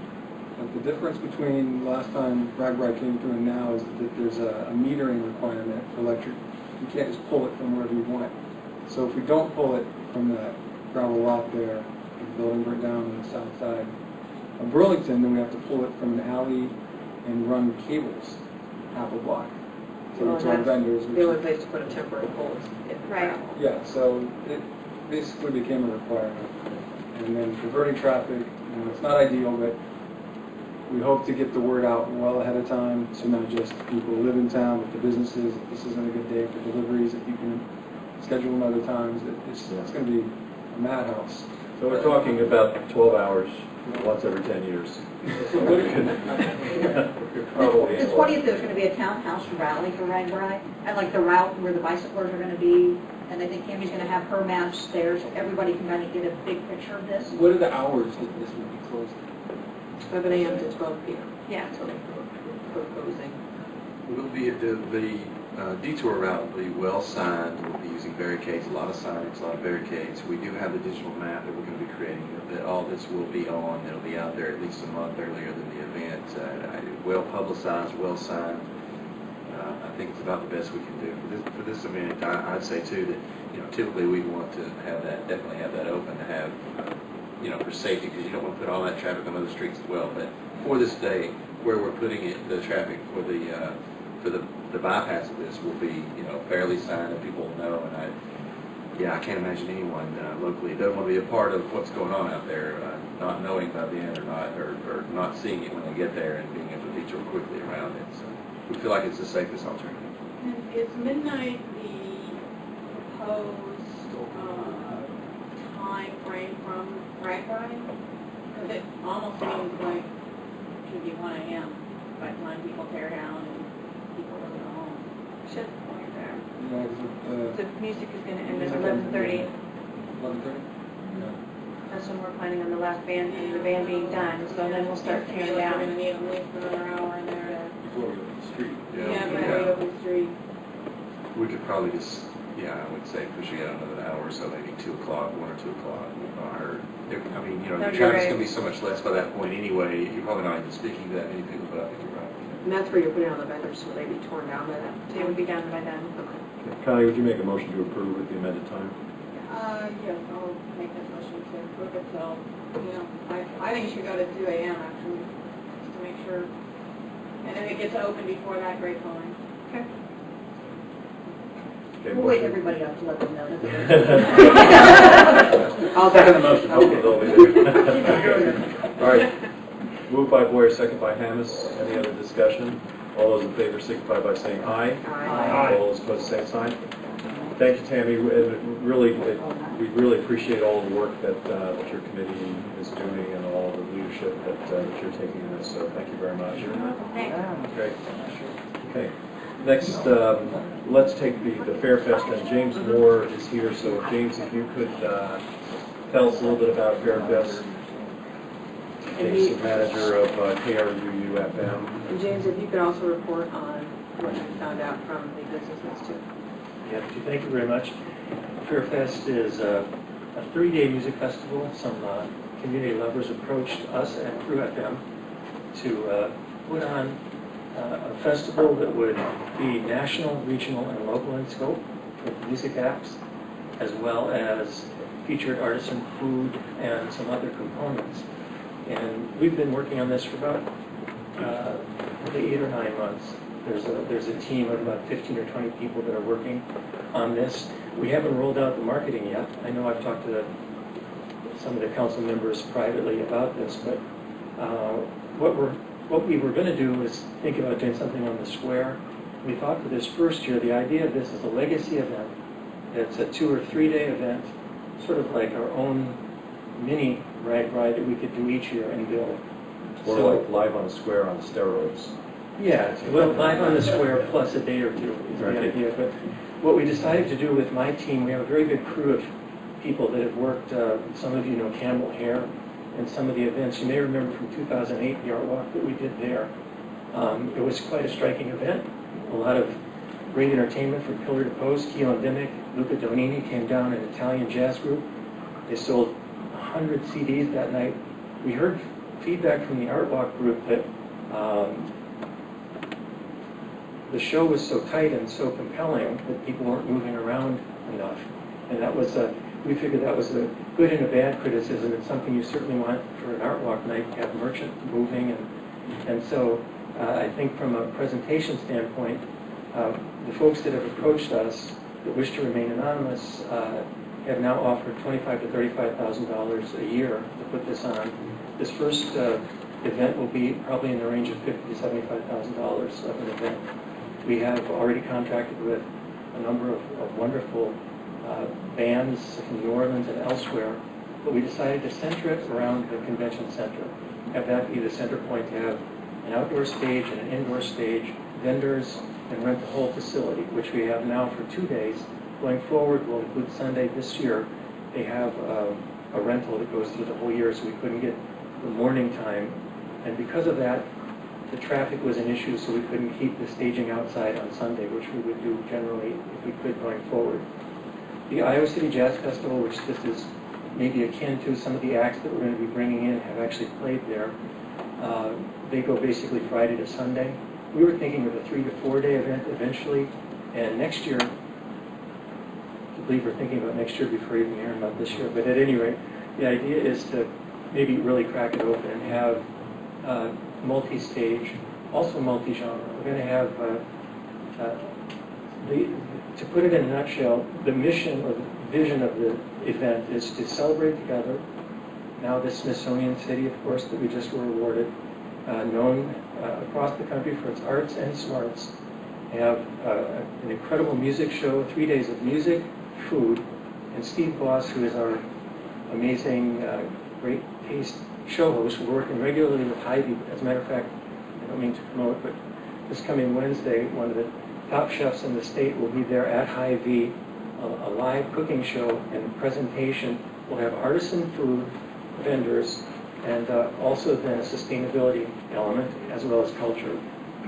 But the difference between last time Ragbari came through and now is that there's a metering requirement for electric. You can't just pull it from wherever you want. So if we don't pull it from that gravel lot there, the building burnt down on the south side of Burlington, then we have to pull it from an alley and run cables half a block. So to our vendors. The only place to put a temporary pole is in the gravel. Yeah, so it basically became a requirement. And then diverting traffic, it's not ideal, but we hope to get the word out well ahead of time, so not just people who live in town, but the businesses, if this isn't a good day for deliveries, if you can schedule them other times, it's going to be a madhouse. So we're talking about 12 hours once every 10 years. The 20th, there's going to be a townhouse rally for Ragbari, and like the route where the bicyclers are going to be, and I think Cammy's going to have her maps there, so everybody can kind of get a big picture of this. What are the hours that this will be closed? 7 a.m. to 12 p.m. Yeah. That's what they're proposing. We'll be at the detour route will be well signed. We'll be using barricades, a lot of signage, a lot of barricades. We do have the digital map that we're going to be creating. That all this will be on. It'll be out there at least a month earlier than the event. Well publicized, well signed. I think it's about the best we can do for this event. I'd say too that typically we want to definitely have that open to have for safety, because you don't want to put all that traffic on other streets as well. But for this day, where we're putting it, the traffic for the bypass of this will be fairly signed and people will know. And I can't imagine anyone locally doesn't want to be a part of what's going on out there, not knowing by the end or not seeing it when they get there and being able to detour quickly around it. So we feel like it's the safest alternative. And is midnight the proposed time frame from Ragbari? Because it almost seems like it should be 1 a.m. by the time people tear down and people are going home. Should point there. The music is going to end at 11:30. 11:30? That's when we're planning on the last band, the band being done. So then we'll start tearing down. We're going to need at least another hour in there. Before we open the street. Yeah, before we open the street. We could probably just, I would say pushing it out another hour or so, maybe 2 o'clock, 1 or 2 o'clock. The traffic's going to be so much less by that point anyway. You're probably not even speaking to that many people, but I think you're right. And that's where you're putting all the vendors, so they'd be torn down by then? They would be done by then. Okay. Connie, would you make a motion to approve with the amended time? Yes, I'll make that motion to approve it, so, I think it should go to 2 a.m. actually, just to make sure And if it gets open before that, great fine. Okay. Okay, We'll wake motion. everybody up to let them know. I'll second the motion. Hopefully they'll be there. All right. Moved by Boyer, second by Hammes. Any other discussion? All those in favor signify by saying aye. Aye. All those opposed, same sign. Thank you, Tammy. We really appreciate all the work that your committee is doing and all the leadership that you're taking in this. So thank you very much. Great. Okay. Next, let's take the Fairfest, and James Moore is here. So James, if you could tell us a little bit about Fairfest. James is manager of KRUU-FM. And James, if you could also report on what you found out from the Business Institute. Yeah, thank you very much. Fairfest is a 3-day music festival. Some community lovers approached us at Crew FM to put on a festival that would be national, regional, and local in scope with music acts, as well as featured artisan food and some other components. And we've been working on this for about 8 or 9 months. There's a team of about 15 or 20 people that are working on this. We haven't rolled out the marketing yet. I know I've talked to some of the council members privately about this, but what we were going to do was think about doing something on the square. We thought for this first year, the idea of this is a legacy event. It's a 2 or 3-day event, sort of like our own mini rag ride that we could do each year and build. Or So, like live on the square on steroids. yeah, well, live on the square plus a day or two is Right. the idea. But what we decided to do with my team, we have a very good crew of people that have worked, some of you know Campbell Hair, and some of the events. You may remember from 2008, the art walk that we did there. It was quite a striking event. A lot of great entertainment from pillar to post. Keelan Dimick, Luca Donini came down, an Italian jazz group. They sold 100 CDs that night. We heard feedback from the art walk group that the show was so tight and so compelling that people weren't moving around enough. And that was we figured that was a good and a bad criticism. It's something you certainly want for an art walk night to have merchant moving. And so I think from a presentation standpoint, the folks that have approached us that wish to remain anonymous have now offered $25,000 to $35,000 a year to put this on. This first event will be probably in the range of $50,000 to $75,000 of an event. We have already contracted with a number of wonderful bands from New Orleans and elsewhere, but we decided to center it around the convention center. Have that be the center point to have an outdoor stage and an indoor stage, vendors, and rent the whole facility, which we have now for 2 days. Going forward, we'll include Sunday this year. They have a rental that goes through the whole year, so we couldn't get the morning time. And because of that, the traffic was an issue, so we couldn't keep the staging outside on Sunday, which we would do generally if we could going forward. The Iowa City Jazz Festival, which this is maybe akin to, some of the acts that we're going to be bringing in have actually played there. They go basically Friday to Sunday. We were thinking of a 3 to 4 day event eventually, and next year, I believe we're thinking about next year before even hearing about this year, but at any rate, the idea is to maybe really crack it open and have multi-stage, also multi-genre. We're going to have, to put it in a nutshell, the mission or the vision of the event is to celebrate together. Now the Smithsonian City, of course, that we just were awarded, known across the country for its arts and smarts. We have an incredible music show, 3 days of music, food, and Steve Boss, who is our amazing, great taste show host. We're working regularly with Hy-Vee. As a matter of fact, I don't mean to promote, but this coming Wednesday, one of the top chefs in the state will be there at Hy-Vee, a live cooking show and presentation. We'll have artisan food, vendors, and also then a sustainability element as well as culture.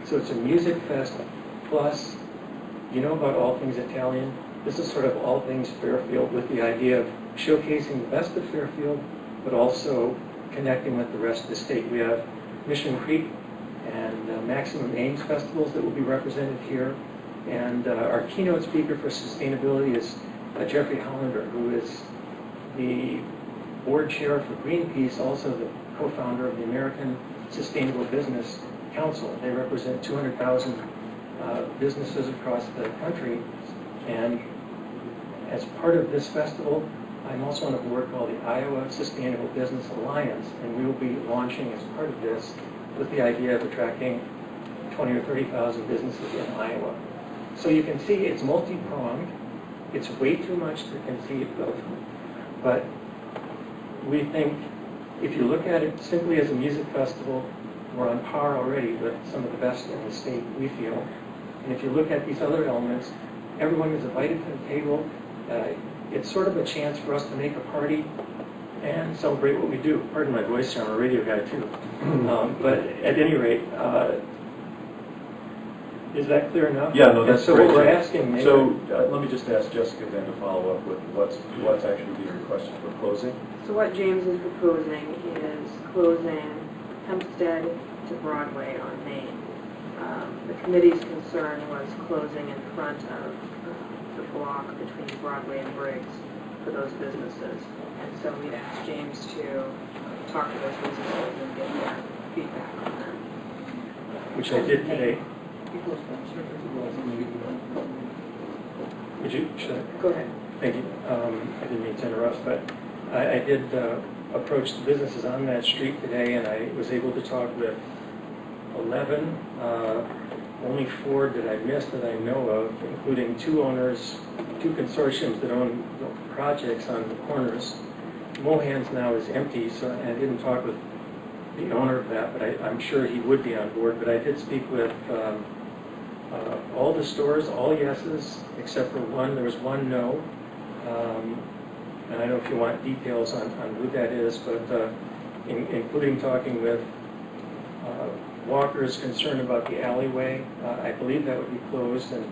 So it's a music fest plus, you know about all things Italian. This is sort of all things Fairfield with the idea of showcasing the best of Fairfield, but also connecting with the rest of the state. We have Mission Creek and Maximum Ames festivals that will be represented here. And our keynote speaker for sustainability is Jeffrey Hollander, who is the board chair for Greenpeace, also the co-founder of the American Sustainable Business council. They represent 200,000 businesses across the country, and as part of this festival, I'm also on a board called the Iowa Sustainable Business Alliance, and we will be launching as part of this with the idea of attracting 20 or 30,000 businesses in Iowa. So you can see it's multi-pronged. It's way too much to conceive of, but we think if you look at it simply as a music festival, we're on par already with some of the best in the state, we feel. And if you look at these other elements, everyone is invited to the table. It's sort of a chance for us to make a party and celebrate what we do. Pardon my voice, I'm a radio guy too. But at any rate, is that clear enough? Yeah, no, that's so great. What we're asking, Mayor, so let me just ask Jessica then to follow up with what's actually being requested for closing. So what James is proposing is closing Hempstead to Broadway on Main. The committee's concern was closing in front of the block between Broadway and Briggs for those businesses. And so we'd asked James to talk to those businesses and get their feedback on them. which I did today. Would you, should I? Go ahead. Thank you. I didn't mean to interrupt, but I did approach the businesses on that street today, and I was able to talk with 11. Only 4 did I miss that I know of, including 2 owners, 2 consortiums that own projects on the corners. Mohan's now is empty, so I didn't talk with the owner of that, but I'm sure he would be on board. But I did speak with all the stores, all yeses, except for 1. There was 1 no. And I don't know if you want details on who that is, but including talking with Walker's concerned about the alleyway. I believe that would be closed, and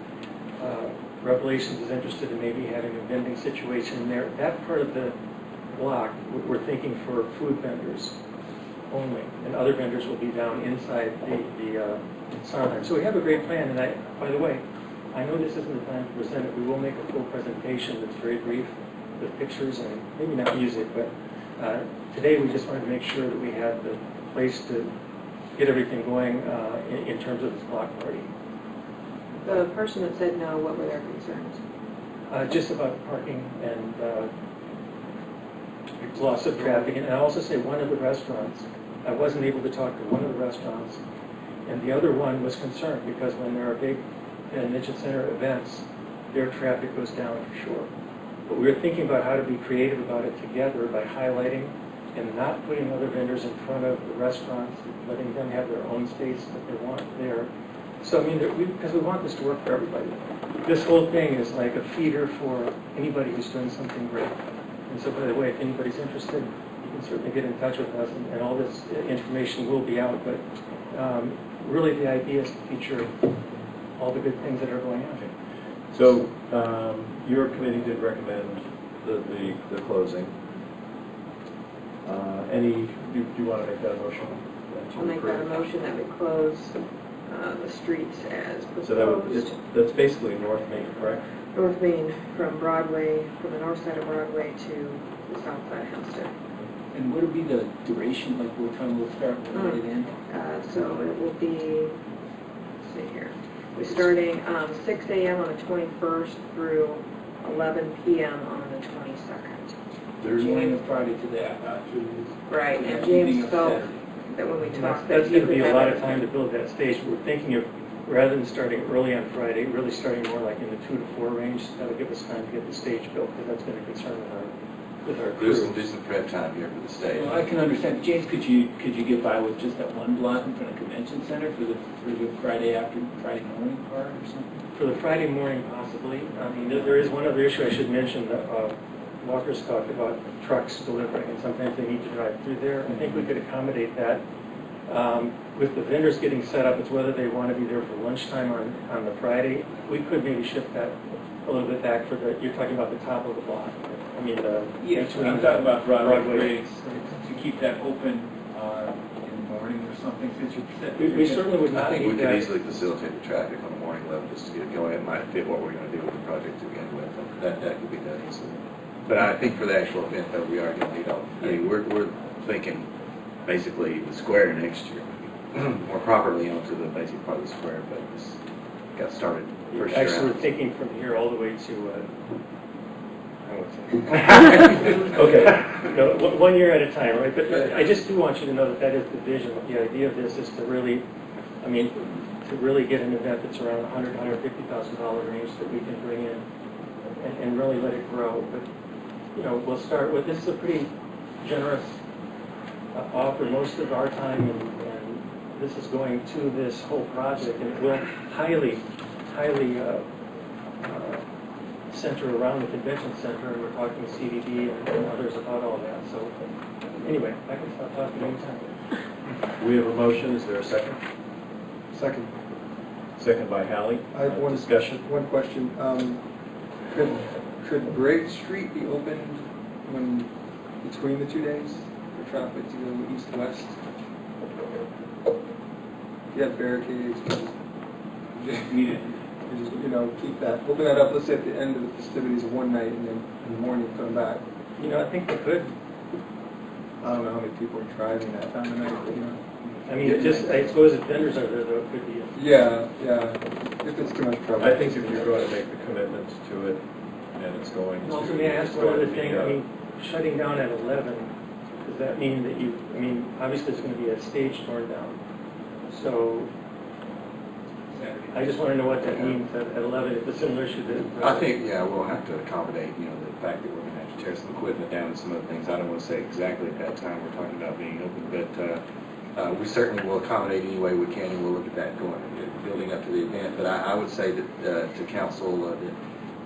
Revelations is interested in maybe having a vending situation there. That part of the block, we're thinking for food vendors only, and other vendors will be down inside the Sondheim. So we have a great plan, and by the way, I know this isn't the time to present it. We will make a full presentation that's very brief with pictures and maybe not music, but today we just wanted to make sure that we had the place to get everything going in terms of this block party. The person that said no, what were their concerns? Just about parking and loss of traffic. And I'll also say one of the restaurants, I wasn't able to talk to one of the restaurants, and the other one was concerned because when there are big Midget Center events, their traffic goes down for sure. But we were thinking about how to be creative about it together by highlighting and not putting other vendors in front of the restaurants, letting them have their own space that they want there. So, I mean, because we want this to work for everybody. This whole thing is like a feeder for anybody who's doing something great. And so, by the way, if anybody's interested, you can certainly get in touch with us, and all this information will be out. But really, the idea is to feature all the good things that are going on. So, your committee did recommend the closing. Do you want to make that a motion? I'll make that a motion that we close the streets as proposed. So that's basically North Main, correct? North Main from Broadway, from the north side of Broadway to the south side of Hempstead. And what would be the duration, like what time we'll start, when it end? So it will be, let's see here, we're starting 6 a.m. on the 21st through 11 p.m. on the 22nd. Joining the Friday to that, Right, and James felt that when we talked, That's going to be a lot of time to build that stage. We're thinking of, rather than starting early on Friday, really starting more like in the 2 to 4 range. That'll give us time to get the stage built, because that's been a concern with our crew. There's some prep time here for the stage. Well, I can understand. James, could you get by with just that 1 block in front of Convention Center for the Friday morning part or something? For the Friday morning, possibly. I mean, there is one other issue I should mention. Walker's talked about trucks delivering, and sometimes they need to drive through there. I think we could accommodate that. With the vendors getting set up, it's whether they want to be there for lunchtime on the Friday. We could maybe shift that a little bit back for you're talking about the top of the block. I mean, yes, I'm talking about Broadway to keep that open in the morning or something. Since we certainly would not. I think we could easily facilitate the traffic on the morning level just to get it going. It might fit what we're going to do with the project to begin with. That could be done easily. But I think for the actual event, though, we are going to need all. I mean, we're thinking basically the square next year. more properly onto the basic part of the square, but this got started first year Actually, we're out. thinking from here all the way to, I won't say. Okay, no, one year at a time, right? But I just do want you to know that that is the vision. The idea of this is to really, I mean, to really get an event that's around $100,000, $150,000 range that we can bring in and really let it grow. But, you know, we'll start with, this is a pretty generous offer most of our time, and this is going to this whole project, and it will highly center around the convention center, and we're talking CDD and others about all that. So anyway, I can stop talking anytime. We have a motion. Is there a second? Second. Second by Hallie. I have one discussion. One question. Could Briggs Street be opened when between the 2 days for traffic to go east to west? If you have barricades, just, you know, keep that, open that up. Let's say at the end of the festivities of one night, and then in the morning come back. You know, I think they could. I don't know how many people are driving that time of night, but, you know. I mean, it just, I suppose if vendors are there, though, it could be. Yeah. If it's too much trouble. I think if you're going to make the commitment to it, and it's going to... And also, may I ask one other thing? I mean, shutting down at 11, does that mean that you, I mean, obviously there's going to be a stage torn down. So, I just want to know what that means at 11, if it's a similar issue that... I think, yeah, we'll have to accommodate, you know, the fact that we're going to have to tear some equipment down and some other things. I don't want to say exactly at that time we're talking about being open, but we certainly will accommodate any way we can, and we'll look at that building up to the event. But I would say that to council that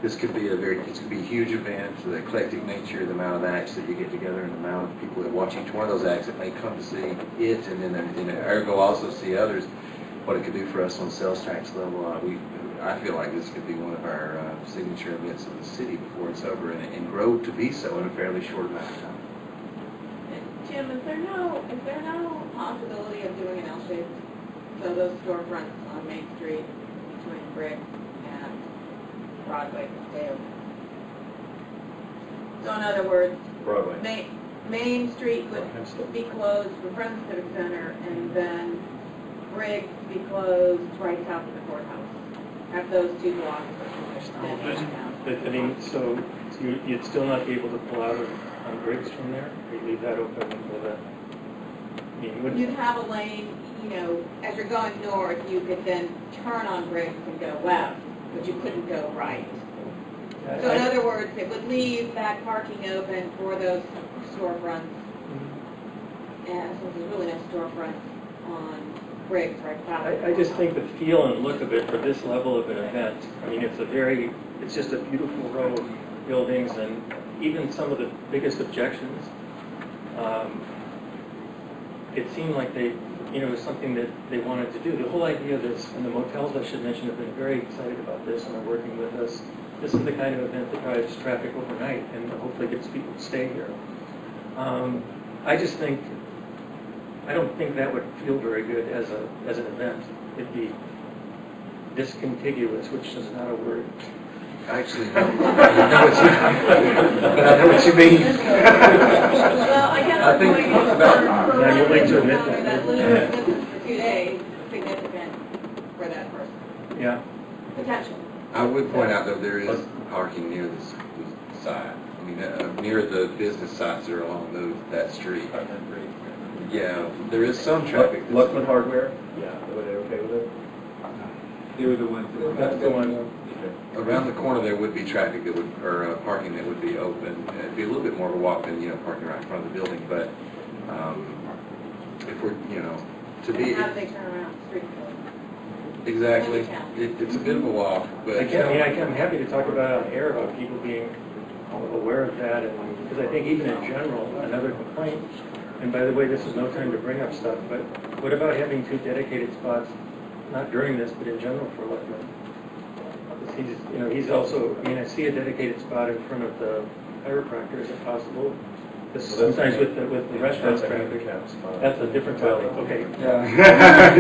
this could be this could be a huge event. The eclectic nature, the amount of acts that you get together, and the amount of people that watch each one of those acts that may come to see it, and then ergo also see others. What it could do for us on sales tax level, I feel like this could be one of our signature events of the city before it's over, and grow to be so in a fairly short amount of time. Jim, is there no possibility of doing an L-shape? So those storefronts on Main Street between Brick and Broadway can stay open. So in other words, Broadway. Main Street would be closed for Friends Civic Center, and then Briggs be closed right south of the courthouse. Have those two blocks extended down. I mean, so you'd still not be able to pull out on Briggs from there? Or you leave that open with a... You'd have a lane, you know, as you're going north, you could then turn on Briggs and go left, but you couldn't go right. So in other words, it would leave that parking open for those storefronts. And so there's really no storefronts on Briggs right south. I just think the feel and look of it for this level of an event, I mean, it's just a beautiful row of buildings, and even some of the biggest objections, it seemed like they, you know, it was something that they wanted to do. The whole idea of this, and the motels, I should mention, have been very excited about this and are working with us. This is the kind of event that drives traffic overnight and hopefully gets people to stay here. I just think, I don't think that would feel very good as an event. It'd be discontiguous, which is not a word. Actually, no. I know what you mean. Well, I think it's about... I'm willing to admit that. That little distance for 2 days is significant for that person. Yeah. Potential. I would point out, though, there is parking near the side. I mean, near the business sites that are along that street. Yeah, there is some traffic. Luckman Hardware? Yeah, were they okay with it? They were the ones that... That's the one. Around the corner there would be traffic that would, or parking that would be open. It'd be a little bit more of a walk than, you know, parking right in front of the building, but if we're, you know, to be... How do they turn around the street? Exactly. It's a bit of a walk, but... I'm happy to talk about it on air about people being aware of that, and because I think even in general, another complaint, and by the way, this is no time to bring up stuff, but what about having 2 dedicated spots, not during this, but in general for Luckman? He's also, I mean, I see a dedicated spot in front of the chiropractor. Is it possible? Because sometimes with the restaurant traffic, that's a different topic. Okay. Yeah. I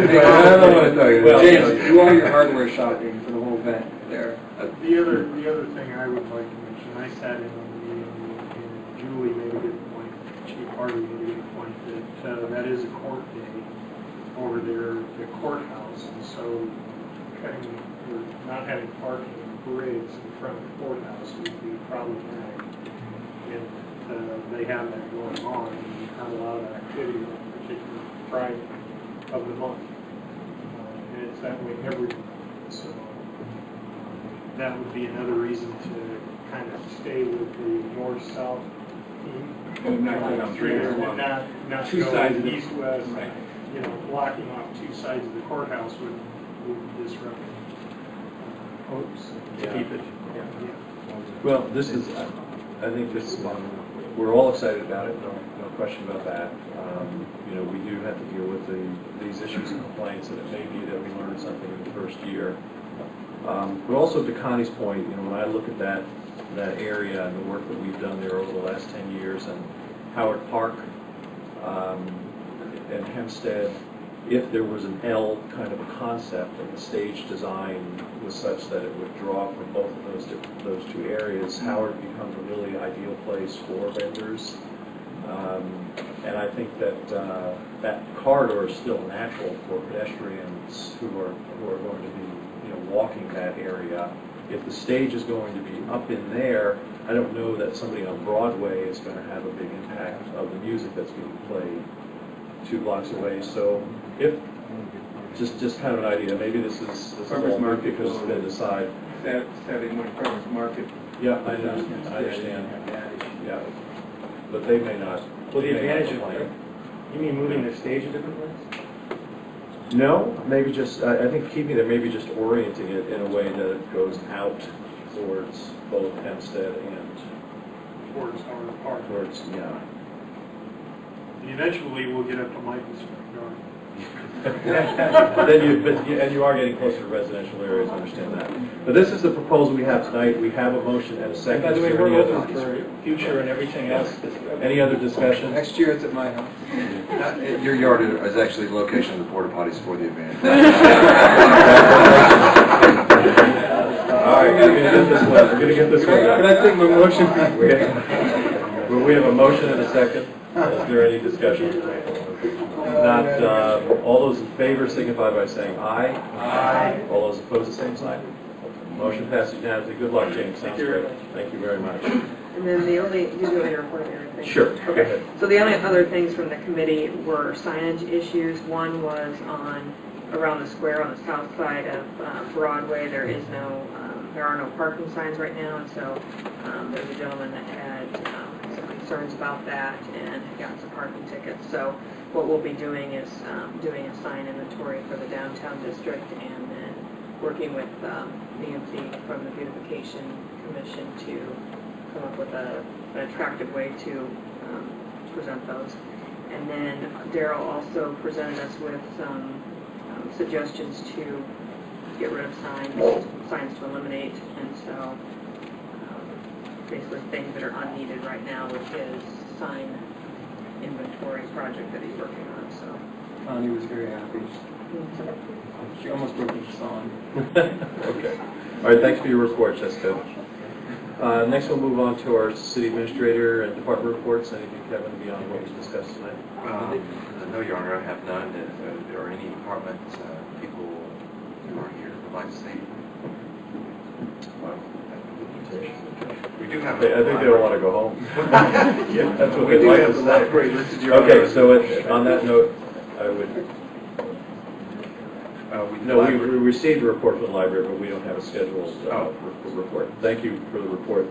don't want to tell you. Well, James, do all your hardware shopping for the whole event there. The other thing I would like to mention, I sat in on the meeting, and Julie made a good point, Chief Harvey made a good point, that that is a court day, over there, the courthouse, and so cutting, or not having parking in grids in front of the courthouse would be problematic. And they have that going on, and you have a lot of activity on a particular Friday of the month. And it's that way every month. So that would be another reason to kind of stay with the north-south theme. And not go down three or one. Not Two go sides of the- east-west. Right. You know, blocking off two sides of the courthouse would disrupt Yeah. keep it. Yeah. Well, this is, I think this, we're all excited about it, no question about that. You know, we do have to deal with these issues and complaints, and it may be that we learn something in the first year. But also to Connie's point, you know, when I look at that area and the work that we've done there over the last 10 years, and Howard Park, and Hempstead, if there was an L kind of a concept and the stage design was such that it would draw from both of those two areas, Howard becomes a really ideal place for vendors. And I think that that corridor is still natural for pedestrians who are going to be, you know, walking that area. If the stage is going to be up in there, I don't know that somebody on Broadway is going to have a big impact of the music that's being played 2 blocks away. So if, just kind of an idea, maybe this is Farmers market because it's been decided. Saturday morning farmers market. Yeah, I understand. Yeah, but they may not. Well, the they may not advantage complain. of, you mean moving the stage a different place? No, maybe just, I think keeping it, maybe just orienting it in a way that it goes out towards both Hempstead and Towards Howard Park. towards, yeah. And eventually we'll get up to Michael's front yard. And you are getting closer to residential areas, I understand that. But this is the proposal we have tonight. We have a motion and a second. By the way, Is there we're any open other- for future and everything else. Any other discussion? Next year it's at my house. Your yard is actually the location of the porta potties for the event. All right, we're going to get this one. We're going to get this one. Can I take my motion? We have a motion and a second. Is there any discussion? Not, all those in favor signify by saying aye. Aye. All those opposed, the same sign. Motion passes unanimously. Good luck, James. Sounds great. Thank you very much. And then the only, you do your report and everything. Sure, go ahead. So the only other things from the committee were signage issues. One was around the square on the south side of Broadway. There are no parking signs right now, and so there's a gentleman that had some concerns about that and had gotten some parking tickets. So what we'll be doing is doing a sign inventory for the downtown district, and then working with Nancy from the Beautification Commission to come up with an attractive way to present those. And then Daryl also presented us with some suggestions to get rid of signs to eliminate, and so basically things that are unneeded right now with his sign inventory project that he's working on. So Connie was very happy. She almost broke into song. Okay. All right, thanks for your report, Jessica. Next we'll move on to our city administrator and department reports. Anything, Kevin, beyond what was discussed tonight? No, Your Honor, I have none. If there are any department people who are here who would like to speak. We do have. I think they don't want to go home. Yeah, that's what We they'd do like have to the say. library listed, Your Honor. Okay, so on that note, I would. No, we received a report from the library, but we don't have a scheduled report. Thank you for the report,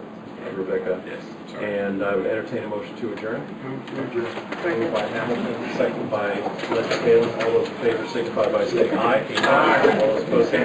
Rebecca. Yes. And I would entertain a motion to adjourn. Move to adjourn. Moved by Hamilton, second by Taylor. All those in favor signify by saying aye. Aye. All those opposed, same